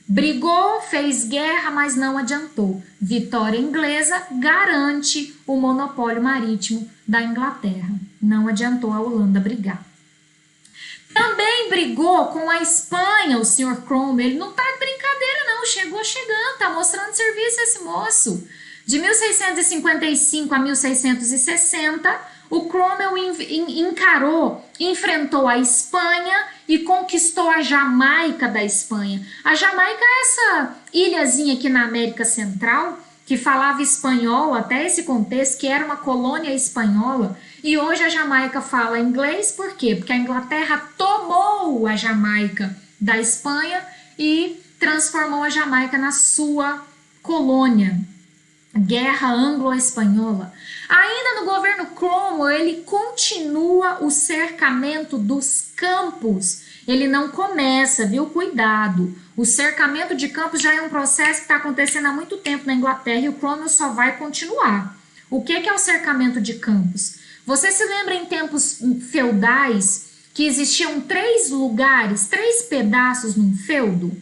Brigou, fez guerra, mas não adiantou. Vitória inglesa garante o monopólio marítimo da Inglaterra. Não adiantou a Holanda brigar. Também brigou com a Espanha, o Sr. Cromwell. Ele não tá de brincadeira, não. Chegou chegando, tá mostrando serviço esse moço. De 1655 a 1660, o Cromwell enfrentou a Espanha e conquistou a Jamaica da Espanha. A Jamaica é essa ilhazinha aqui na América Central, que falava espanhol até esse contexto, que era uma colônia espanhola, e hoje a Jamaica fala inglês, por quê? Porque a Inglaterra tomou a Jamaica da Espanha e transformou a Jamaica na sua colônia. Guerra Anglo-Espanhola. Ainda no governo Cromwell, ele continua o cercamento dos campos. Ele não começa, viu? Cuidado. O cercamento de campos já é um processo que está acontecendo há muito tempo na Inglaterra e o Cromwell só vai continuar. O que é o cercamento de campos? Você se lembra em tempos feudais que existiam 3 lugares, 3 pedaços num feudo?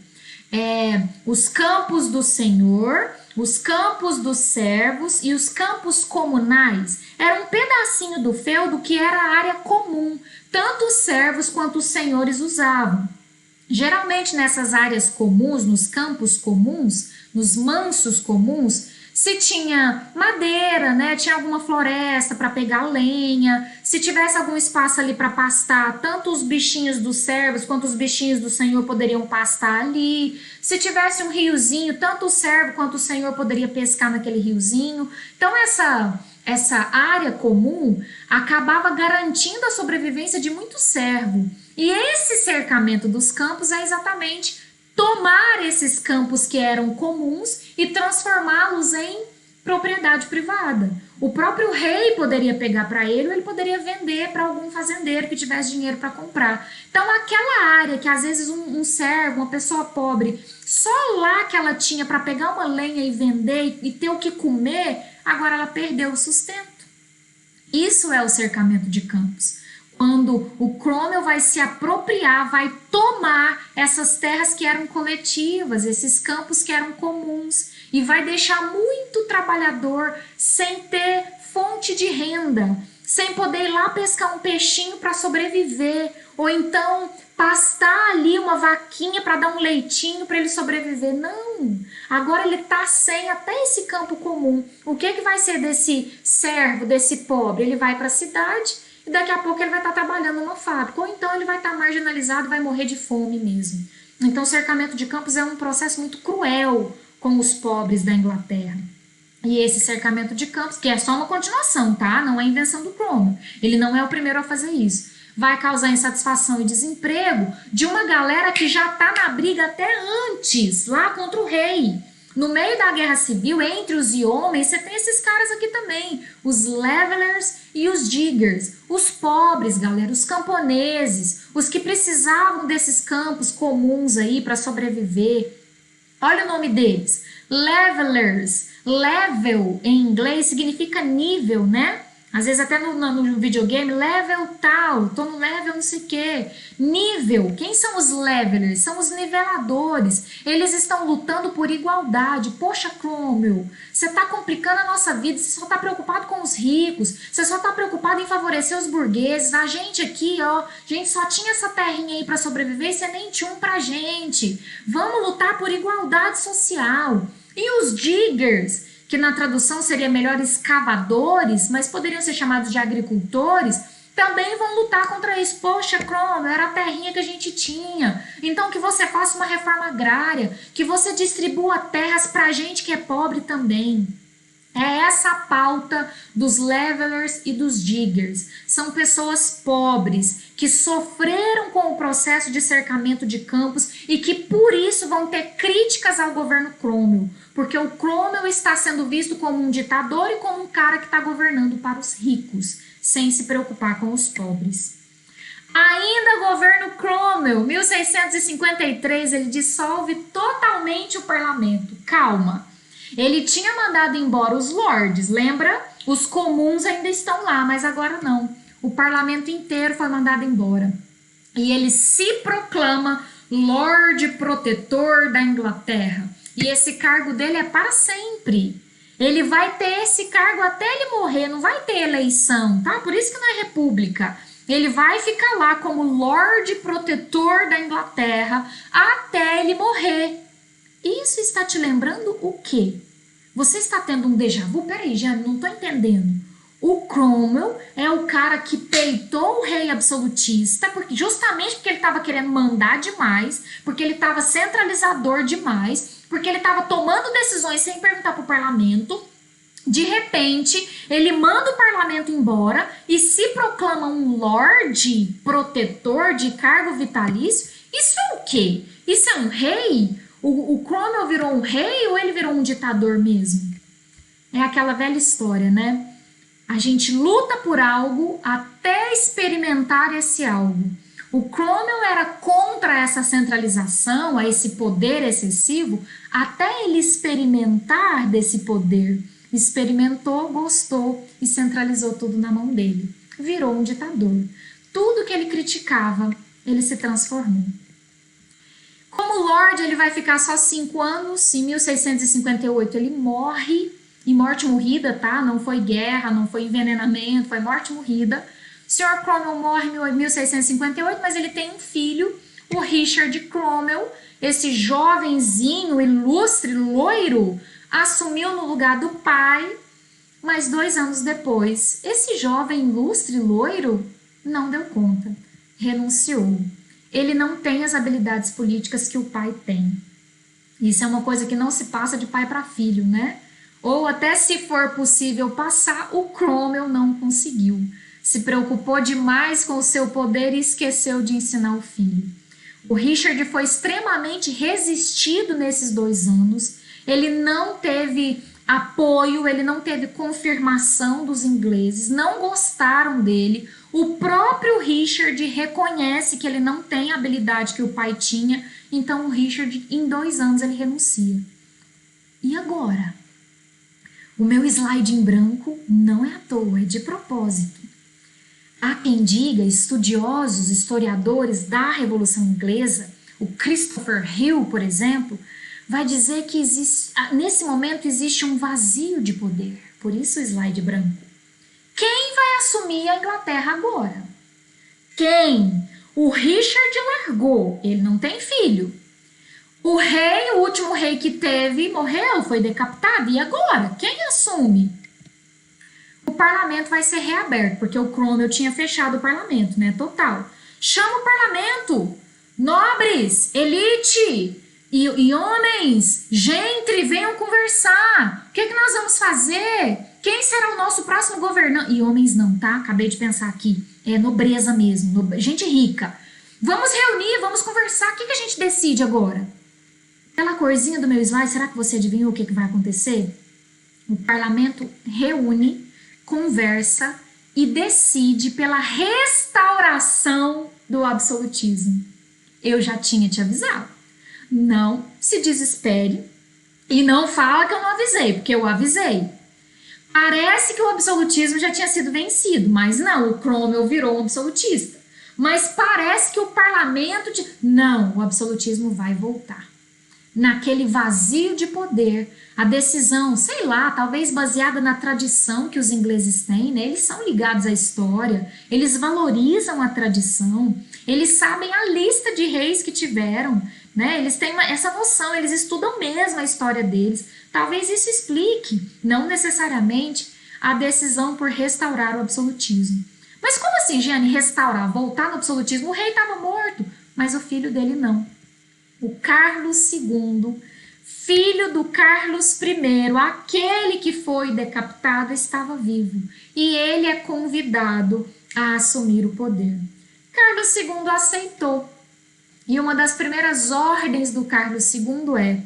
Os campos do senhor, os campos dos servos e os campos comunais. Era um pedacinho do feudo que era a área comum, tanto os servos quanto os senhores usavam. Geralmente nessas áreas comuns, nos campos comuns, nos mansos comuns, se tinha madeira, né? Tinha alguma floresta para pegar lenha, se tivesse algum espaço ali para pastar, tanto os bichinhos dos servos quanto os bichinhos do Senhor poderiam pastar ali. Se tivesse um riozinho, tanto o servo quanto o Senhor poderia pescar naquele riozinho. Então essa área comum acabava garantindo a sobrevivência de muito servo. E esse cercamento dos campos é exatamente tomar esses campos que eram comuns e transformá-los em propriedade privada. O próprio rei poderia pegar para ele ou ele poderia vender para algum fazendeiro que tivesse dinheiro para comprar. Então aquela área que às vezes um servo, uma pessoa pobre, só lá que ela tinha para pegar uma lenha e vender e ter o que comer, agora ela perdeu o sustento. Isso é o cercamento de campos. Quando o Cromwell vai se apropriar, vai tomar essas terras que eram coletivas, esses campos que eram comuns, e vai deixar muito trabalhador sem ter fonte de renda, sem poder ir lá pescar um peixinho para sobreviver, ou então pastar ali uma vaquinha para dar um leitinho para ele sobreviver. Não, agora ele está sem até esse campo comum. O que vai ser desse servo, desse pobre? Ele vai para a cidade e daqui a pouco ele vai estar trabalhando numa fábrica, ou então ele vai estar marginalizado e vai morrer de fome mesmo. Então o cercamento de campos é um processo muito cruel com os pobres da Inglaterra. E esse cercamento de campos, que é só uma continuação, tá? Não é invenção do Cromwell. Ele não é o primeiro a fazer isso. Vai causar insatisfação e desemprego de uma galera que já está na briga até antes, lá contra o rei. No meio da guerra civil, entre os homens, você tem esses caras aqui também, os levelers e os diggers, os pobres, galera, os camponeses, os que precisavam desses campos comuns aí para sobreviver. Olha o nome deles, levelers. Level em inglês significa nível, né? Às vezes até no videogame, level tal, tô no level não sei o que. Nível, quem são os levelers? São os niveladores. Eles estão lutando por igualdade. Poxa, Cromwell, você tá complicando a nossa vida, você só tá preocupado com os ricos, você só tá preocupado em favorecer os burgueses. A gente aqui, ó, a gente só tinha essa terrinha aí para sobreviver e você nem tinha um pra gente. Vamos lutar por igualdade social. E os diggers, que na tradução seria melhor escavadores, mas poderiam ser chamados de agricultores, também vão lutar contra isso. Poxa, Cromwell, era a terrinha que a gente tinha. Então que você faça uma reforma agrária, que você distribua terras pra gente que é pobre também. É essa a pauta dos levelers e dos diggers. São pessoas pobres que sofreram com o processo de cercamento de campos e que por isso vão ter críticas ao governo Cromwell, porque o Cromwell está sendo visto como um ditador e como um cara que está governando para os ricos, sem se preocupar com os pobres. Ainda governo Cromwell, 1653, ele dissolve totalmente o parlamento. Calma. Ele tinha mandado embora os lords, lembra? Os comuns ainda estão lá, mas agora não. O parlamento inteiro foi mandado embora. E ele se proclama Lorde Protetor da Inglaterra. E esse cargo dele é para sempre. Ele vai ter esse cargo até ele morrer, não vai ter eleição, tá? Por isso que não é república. Ele vai ficar lá como Lorde Protetor da Inglaterra até ele morrer. Isso está te lembrando o quê? Você está tendo um déjà vu? Peraí, já não estou entendendo. O Cromwell é o cara que peitou o rei absolutista, justamente porque ele estava querendo mandar demais, porque ele estava centralizador demais, porque ele estava tomando decisões sem perguntar para o parlamento. De repente, ele manda o parlamento embora e se proclama um lorde protetor de cargo vitalício. Isso é o quê? Isso é um rei? O Cromwell virou um rei ou ele virou um ditador mesmo? É aquela velha história, né? A gente luta por algo até experimentar esse algo. O Cromwell era contra essa centralização, a esse poder excessivo, até ele experimentar desse poder. Experimentou, gostou e centralizou tudo na mão dele. Virou um ditador. Tudo que ele criticava, ele se transformou. Como Lorde, ele vai ficar só 5 anos. Em 1658 ele morre, e morte morrida, tá? Não foi guerra, não foi envenenamento, foi morte morrida. O Sr. Cromwell morre em 1658, mas ele tem um filho, o Richard Cromwell, esse jovenzinho, ilustre, loiro, assumiu no lugar do pai, mas 2 anos depois, esse jovem ilustre loiro não deu conta, renunciou. Ele não tem as habilidades políticas que o pai tem. Isso é uma coisa que não se passa de pai para filho, né? Ou até se for possível passar, o Cromwell não conseguiu. Se preocupou demais com o seu poder e esqueceu de ensinar o filho. O Richard foi extremamente resistido nesses 2 anos. Ele não teve apoio, ele não teve confirmação dos ingleses, não gostaram dele. O próprio Richard reconhece que ele não tem a habilidade que o pai tinha, então o Richard, em 2 anos, ele renuncia. E agora? O meu slide em branco não é à toa, é de propósito. Há quem diga, estudiosos, historiadores da Revolução Inglesa, o Christopher Hill, por exemplo, vai dizer que nesse momento existe um vazio de poder. Por isso o slide branco. Quem vai assumir a Inglaterra agora? Quem? O Richard largou, ele não tem filho. O rei, o último rei que teve, morreu, foi decapitado. E agora? Quem assume? O parlamento vai ser reaberto, porque o Cromwell tinha fechado o parlamento, né? Total. Chama o parlamento. Nobres, elite e homens, gente, venham conversar. O que nós vamos fazer? Quem será o nosso próximo governante? E homens não, tá? Acabei de pensar aqui. É nobreza mesmo, gente rica. Vamos reunir, vamos conversar. O que a gente decide agora? Aquela corzinha do meu slide, será que você adivinhou o que vai acontecer? O parlamento reúne, conversa e decide pela restauração do absolutismo. Eu já tinha te avisado. Não se desespere e não fala que eu não avisei, porque eu avisei. Parece que o absolutismo já tinha sido vencido, mas não, o Cromwell virou um absolutista. Mas parece que o parlamento... Não, o absolutismo vai voltar. Naquele vazio de poder, a decisão, sei lá, talvez baseada na tradição que os ingleses têm, né? Eles são ligados à história, eles valorizam a tradição, eles sabem a lista de reis que tiveram, né? Eles têm essa noção, eles estudam mesmo a história deles. Talvez isso explique, não necessariamente, a decisão por restaurar o absolutismo. Mas como assim, Jeane, restaurar, voltar no absolutismo? O rei estava morto, mas o filho dele não. O Carlos II, filho do Carlos I, aquele que foi decapitado, estava vivo. E ele é convidado a assumir o poder. Carlos II aceitou. E uma das primeiras ordens do Carlos II é: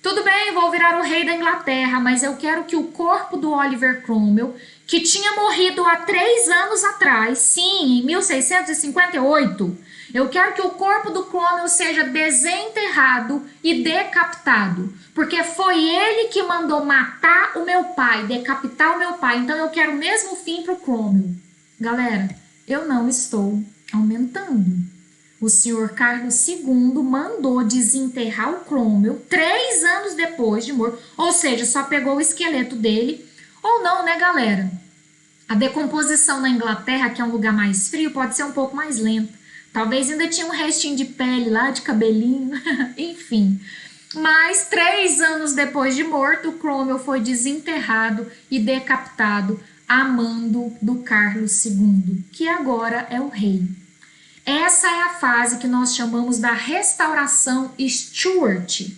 tudo bem, vou virar o rei da Inglaterra, mas eu quero que o corpo do Oliver Cromwell, que tinha morrido há 3 anos atrás, sim, em 1658, eu quero que o corpo do Cromwell seja desenterrado e decapitado, porque foi ele que mandou matar o meu pai, decapitar o meu pai, então eu quero o mesmo fim para o Cromwell. Galera, eu não estou aumentando. O senhor Carlos II mandou desenterrar o Cromwell 3 anos depois de morto, ou seja, só pegou o esqueleto dele, ou não, né, galera? A decomposição na Inglaterra, que é um lugar mais frio, pode ser um pouco mais lenta. Talvez ainda tinha um restinho de pele lá, de cabelinho, enfim. Mas 3 anos depois de morto, o Cromwell foi desenterrado e decapitado a mando do Carlos II, que agora é o rei. Essa é a fase que nós chamamos da restauração Stuart.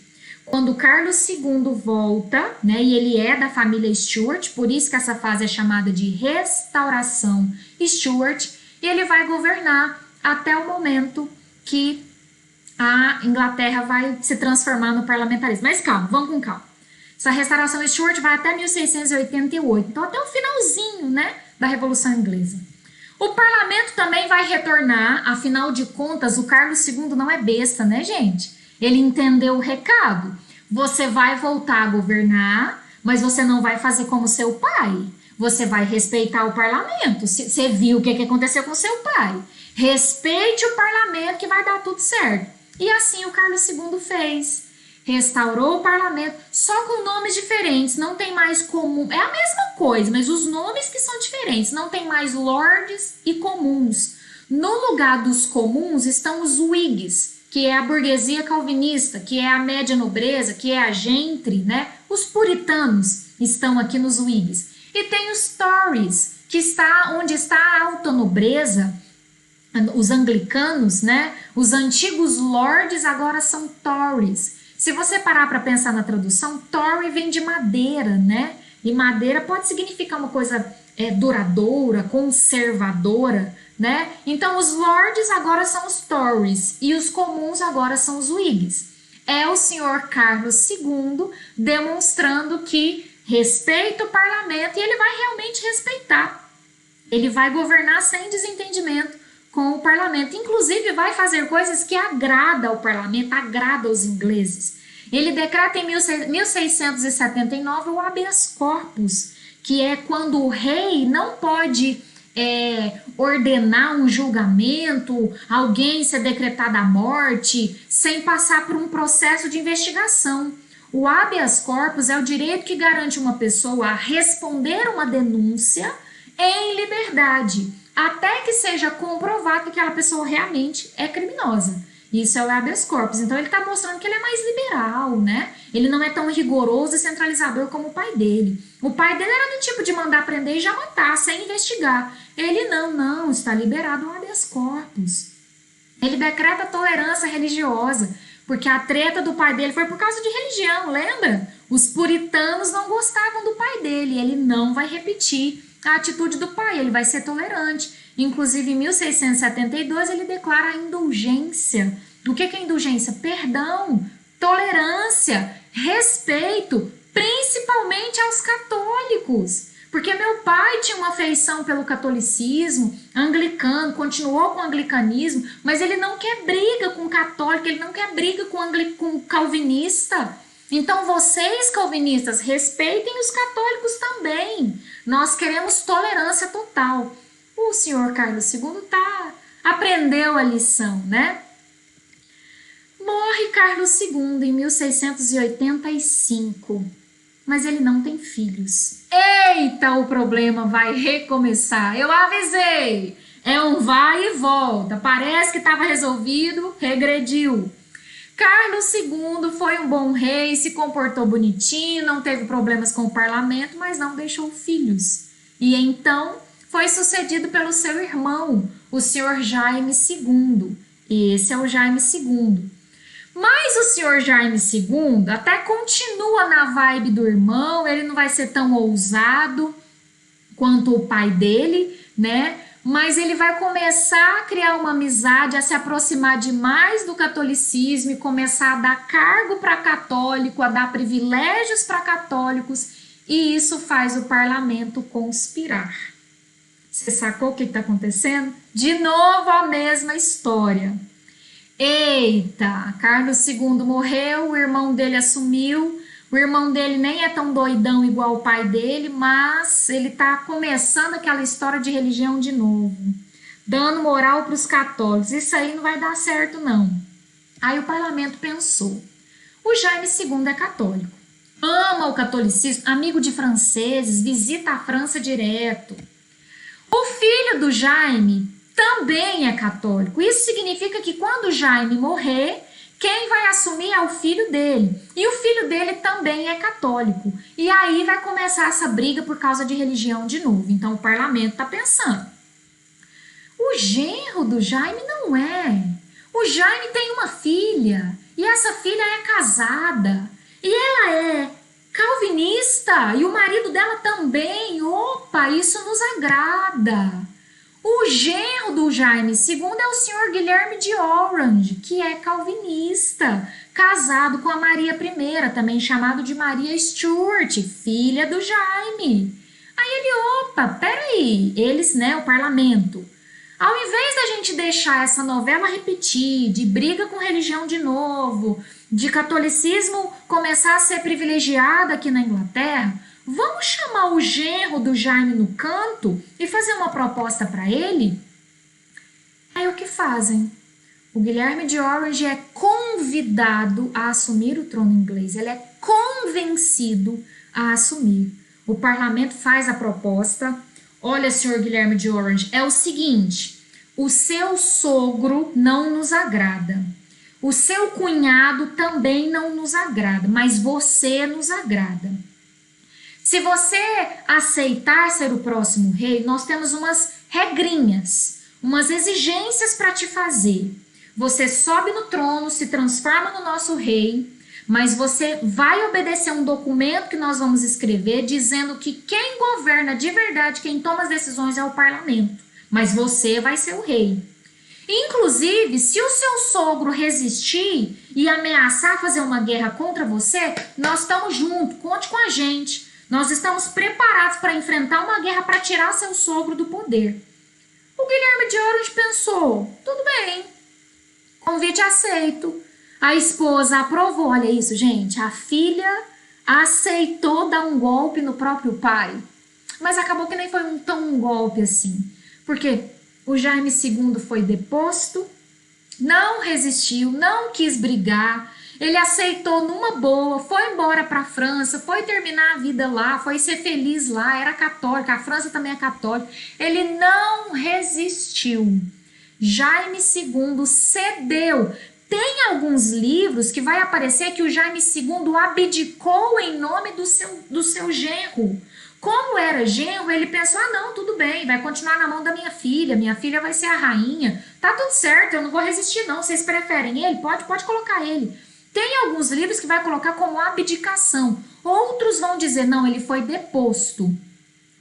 Quando Carlos II volta, né, e ele é da família Stuart, por isso que essa fase é chamada de restauração Stuart, e ele vai governar até o momento que a Inglaterra vai se transformar no parlamentarismo. Mas calma, vamos com calma. Essa restauração Stuart vai até 1688, então até o finalzinho, né, da Revolução Inglesa. O parlamento também vai retornar, afinal de contas, o Carlos II não é besta, né, gente? Ele entendeu o recado. Você vai voltar a governar, mas você não vai fazer como seu pai. Você vai respeitar o parlamento. Você viu o que aconteceu com seu pai. Respeite o parlamento que vai dar tudo certo. E assim o Carlos II fez. Restaurou o parlamento, só com nomes diferentes, não tem mais comum, é a mesma coisa, mas os nomes que são diferentes, não tem mais lords e comuns. No lugar dos comuns estão os whigs, que é a burguesia calvinista, que é a média nobreza, que é a gentry, né? Os puritanos estão aqui nos Whigs. E tem os Tories, que está onde está a alta nobreza, os anglicanos, né? Os antigos lords agora são Tories. Se você parar para pensar na tradução, Tory vem de madeira, né? E madeira pode significar uma coisa duradoura, conservadora, né? Então os lords agora são os Tories e os comuns agora são os Whigs. É o senhor Carlos II demonstrando que respeita o parlamento e ele vai realmente respeitar. Ele vai governar sem desentendimento com o parlamento. Inclusive vai fazer coisas que agrada ao parlamento, agrada aos ingleses. Ele decreta em 1679 o habeas corpus, que é quando o rei não pode ordenar um julgamento, alguém ser decretado à morte, sem passar por um processo de investigação. O habeas corpus é o direito que garante uma pessoa a responder uma denúncia em liberdade, até que seja comprovado que aquela pessoa realmente é criminosa. Isso é o habeas corpus. Então ele está mostrando que ele é mais liberal, né? Ele não é tão rigoroso e centralizador como o pai dele. O pai dele era do tipo de mandar prender e já matar, sem investigar. Ele não, está liberado o habeas corpus. Ele decreta tolerância religiosa, porque a treta do pai dele foi por causa de religião, lembra? Os puritanos não gostavam do pai dele, ele não vai repetir a atitude do pai, ele vai ser tolerante. Inclusive, em 1672, ele declara a indulgência. O que é indulgência? Perdão, tolerância, respeito, principalmente aos católicos. Porque meu pai tinha uma afeição pelo catolicismo, anglicano, continuou com o anglicanismo, mas ele não quer briga com o católico, ele não quer briga com o calvinista. Então vocês, calvinistas, respeitem os católicos também. Nós queremos tolerância total. O senhor Carlos II aprendeu a lição, né? Morre Carlos II em 1685, mas ele não tem filhos. Eita, o problema vai recomeçar. Eu avisei. É um vai e volta. Parece que estava resolvido, regrediu. Carlos II foi um bom rei, se comportou bonitinho, não teve problemas com o parlamento, mas não deixou filhos. E então foi sucedido pelo seu irmão, o senhor Jaime II. Esse é o Jaime II. Mas o senhor Jaime II até continua na vibe do irmão, ele não vai ser tão ousado quanto o pai dele, né? Mas ele vai começar a criar uma amizade, a se aproximar demais do catolicismo e começar a dar cargo para católico, a dar privilégios para católicos, e isso faz o parlamento conspirar. Você sacou o que está acontecendo? De novo a mesma história. Eita, Carlos II morreu, o irmão dele assumiu. O irmão dele nem é tão doidão igual o pai dele, mas ele tá começando aquela história de religião de novo, dando moral para os católicos. Isso aí não vai dar certo, não. Aí o parlamento pensou: o Jaime II é católico, ama o catolicismo, amigo de franceses, visita a França direto. O filho do Jaime também é católico. Isso significa que quando o Jaime morrer, quem vai assumir é o filho dele. E o filho dele também é católico. E aí vai começar essa briga por causa de religião de novo. Então o parlamento está pensando: o genro do Jaime não é. O Jaime tem uma filha. E essa filha é casada. E ela é calvinista. E o marido dela também. Opa, isso nos agrada. O genro do Jaime II é o senhor Guilherme de Orange, que é calvinista, casado com a Maria I, também chamado de Maria Stuart, filha do Jaime. Aí ele, opa, peraí, eles, né, o parlamento. Ao invés da gente deixar essa novela repetir, de briga com religião de novo, de catolicismo começar a ser privilegiado aqui na Inglaterra, vamos chamar o genro do Jaime no canto e fazer uma proposta para ele? Aí o que fazem? O Guilherme de Orange é convidado a assumir o trono inglês, ele é convencido a assumir. O parlamento faz a proposta: olha, senhor Guilherme de Orange, é o seguinte, o seu sogro não nos agrada. O seu cunhado também não nos agrada, mas você nos agrada. Se você aceitar ser o próximo rei, nós temos umas regrinhas, umas exigências para te fazer. Você sobe no trono, se transforma no nosso rei, mas você vai obedecer um documento que nós vamos escrever dizendo que quem governa de verdade, quem toma as decisões é o parlamento, mas você vai ser o rei. Inclusive, se o seu sogro resistir e ameaçar fazer uma guerra contra você, nós estamos juntos, conte com a gente. Nós estamos preparados para enfrentar uma guerra para tirar seu sogro do poder. O Guilherme de Orange pensou, tudo bem, convite aceito. A esposa aprovou, olha isso, gente, a filha aceitou dar um golpe no próprio pai. Mas acabou que nem foi tão um golpe assim, porque o Jaime II foi deposto, não resistiu, não quis brigar, ele aceitou numa boa, foi embora para a França, foi terminar a vida lá, foi ser feliz lá, era católico, a França também é católica, ele não resistiu. Jaime II cedeu. Tem alguns livros que vai aparecer que o Jaime II abdicou em nome do seu genro. Como era genro, ele pensou, não, tudo bem, vai continuar na mão da minha filha vai ser a rainha, tá tudo certo, eu não vou resistir não, vocês preferem ele? Pode colocar ele. Tem alguns livros que vai colocar como abdicação, outros vão dizer, não, ele foi deposto.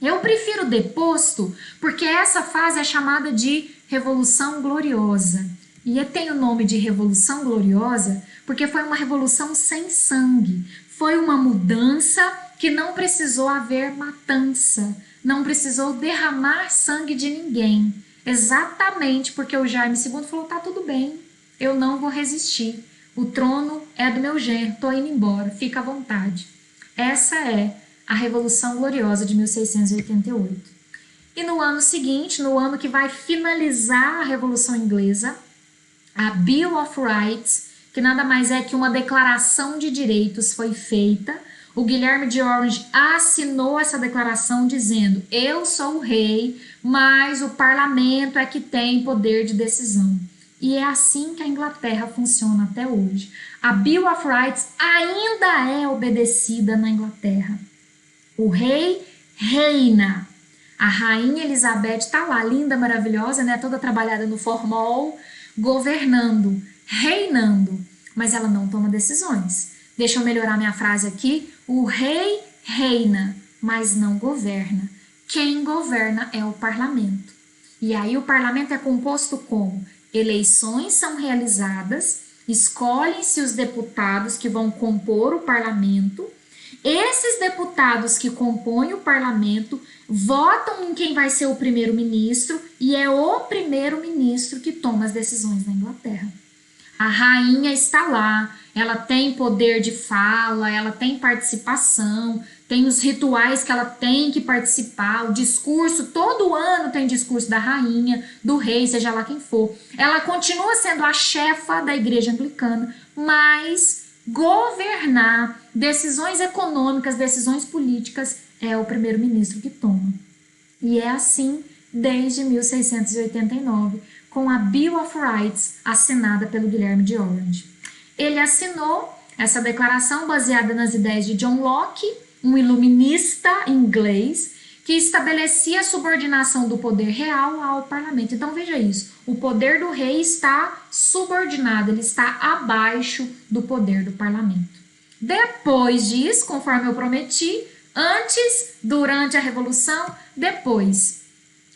Eu prefiro deposto porque essa fase é chamada de Revolução Gloriosa. E tem o nome de Revolução Gloriosa porque foi uma revolução sem sangue, foi uma mudança que não precisou haver matança, não precisou derramar sangue de ninguém, exatamente porque o Jaime II falou, tá tudo bem, eu não vou resistir, o trono é do meu genro, tô indo embora, fica à vontade. Essa é a Revolução Gloriosa de 1688. E no ano seguinte, no ano que vai finalizar a Revolução Inglesa, a Bill of Rights, que nada mais é que uma declaração de direitos, foi feita. O Guilherme de Orange assinou essa declaração dizendo, eu sou o rei, mas o parlamento é que tem poder de decisão. E é assim que a Inglaterra funciona até hoje. A Bill of Rights ainda é obedecida na Inglaterra. O rei reina. A rainha Elizabeth está lá, linda, maravilhosa, né? Toda trabalhada no formol, governando, reinando, mas ela não toma decisões. Deixa eu melhorar minha frase aqui. O rei reina, mas não governa. Quem governa é o parlamento. E aí o parlamento é composto como? Eleições são realizadas, escolhem-se os deputados que vão compor o parlamento. Esses deputados que compõem o parlamento votam em quem vai ser o primeiro-ministro e é o primeiro-ministro que toma as decisões na Inglaterra. A rainha está lá, ela tem poder de fala, ela tem participação, tem os rituais que ela tem que participar, o discurso, todo ano tem discurso da rainha, do rei, seja lá quem for. Ela continua sendo a chefa da igreja anglicana, mas governar, decisões econômicas, decisões políticas, é o primeiro-ministro que toma. E é assim desde 1689, com a Bill of Rights assinada pelo Guilherme de Orange. Ele assinou essa declaração baseada nas ideias de John Locke, um iluminista inglês, que estabelecia a subordinação do poder real ao parlamento. Então veja isso, o poder do rei está subordinado, ele está abaixo do poder do parlamento. Depois disso, conforme eu prometi, antes, durante a Revolução, depois,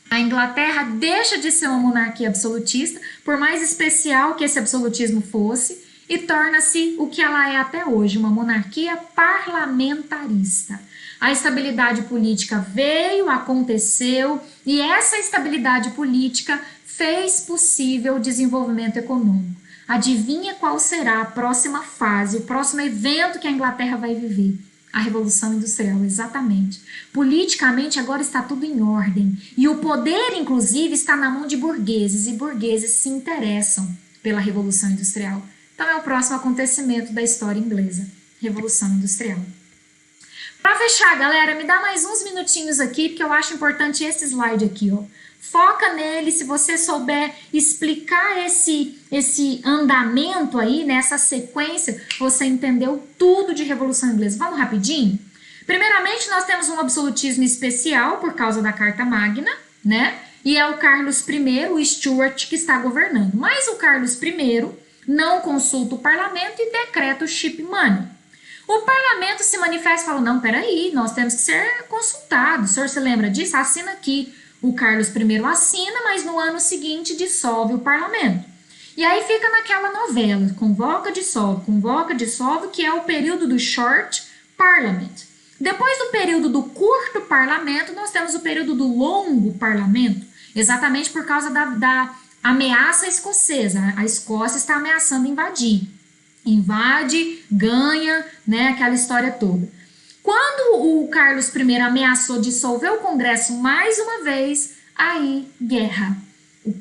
a Inglaterra deixa de ser uma monarquia absolutista, por mais especial que esse absolutismo fosse, e torna-se o que ela é até hoje, uma monarquia parlamentarista. A estabilidade política veio, aconteceu, e essa estabilidade política fez possível o desenvolvimento econômico. Adivinha qual será a próxima fase, o próximo evento que a Inglaterra vai viver? A Revolução Industrial, exatamente. Politicamente agora está tudo em ordem, e o poder, inclusive, está na mão de burgueses, e burgueses se interessam pela Revolução Industrial. Então é o próximo acontecimento da história inglesa, Revolução Industrial. Para fechar, galera, me dá mais uns minutinhos aqui, porque eu acho importante esse slide aqui, ó. Foca nele, se você souber explicar esse andamento aí, nessa sequência, você entendeu tudo de Revolução Inglesa. Vamos rapidinho? Primeiramente, nós temos um absolutismo especial por causa da Carta Magna, né? E é o Carlos I, o Stuart, que está governando. Mas o Carlos I não consulta o parlamento e decreta o Cheap Money. O parlamento se manifesta e fala, não, peraí, nós temos que ser consultados. O senhor se lembra disso? Assina aqui. O Carlos I assina, mas no ano seguinte dissolve o parlamento. E aí fica naquela novela, convoca, dissolve, que é o período do short parliament. Depois do período do curto parlamento, nós temos o período do longo parlamento, exatamente por causa da ameaça escocesa. A Escócia está ameaçando invadir. Invade, ganha, né, aquela história toda. Quando o Carlos I ameaçou dissolver o Congresso mais uma vez, aí guerra.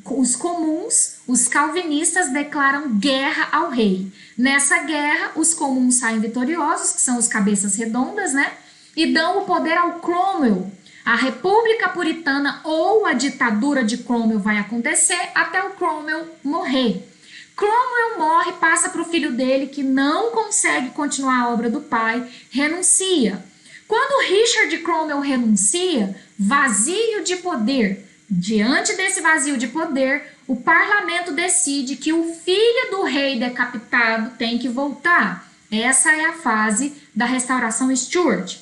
Os comuns, os calvinistas, declaram guerra ao rei. Nessa guerra, os comuns saem vitoriosos, que são os cabeças redondas, né, e dão o poder ao Cromwell. A República Puritana ou a ditadura de Cromwell vai acontecer até o Cromwell morrer. Cromwell morre, passa para o filho dele, que não consegue continuar a obra do pai, renuncia. Quando Richard Cromwell renuncia, vazio de poder. Diante desse vazio de poder, o parlamento decide que o filho do rei decapitado tem que voltar. Essa é a fase da restauração Stuart.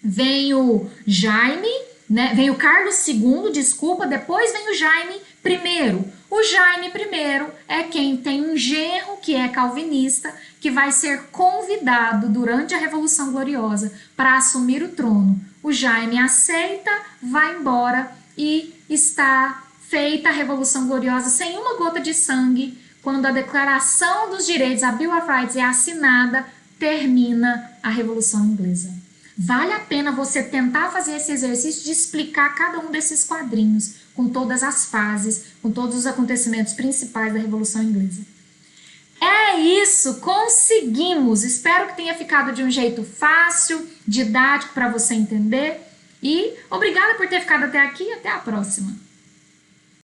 Vem o Jaime, né? Vem o Carlos II, desculpa, depois vem o Jaime I. O Jaime I é quem tem um genro que é calvinista, que vai ser convidado durante a Revolução Gloriosa para assumir o trono. O Jaime aceita, vai embora e está feita a Revolução Gloriosa sem uma gota de sangue. Quando a Declaração dos Direitos, a Bill of Rights, é assinada, termina a Revolução Inglesa. Vale a pena você tentar fazer esse exercício de explicar cada um desses quadrinhos, com todas as fases, com todos os acontecimentos principais da Revolução Inglesa. É isso, conseguimos! Espero que tenha ficado de um jeito fácil, didático para você entender. E obrigada por ter ficado até aqui e até a próxima!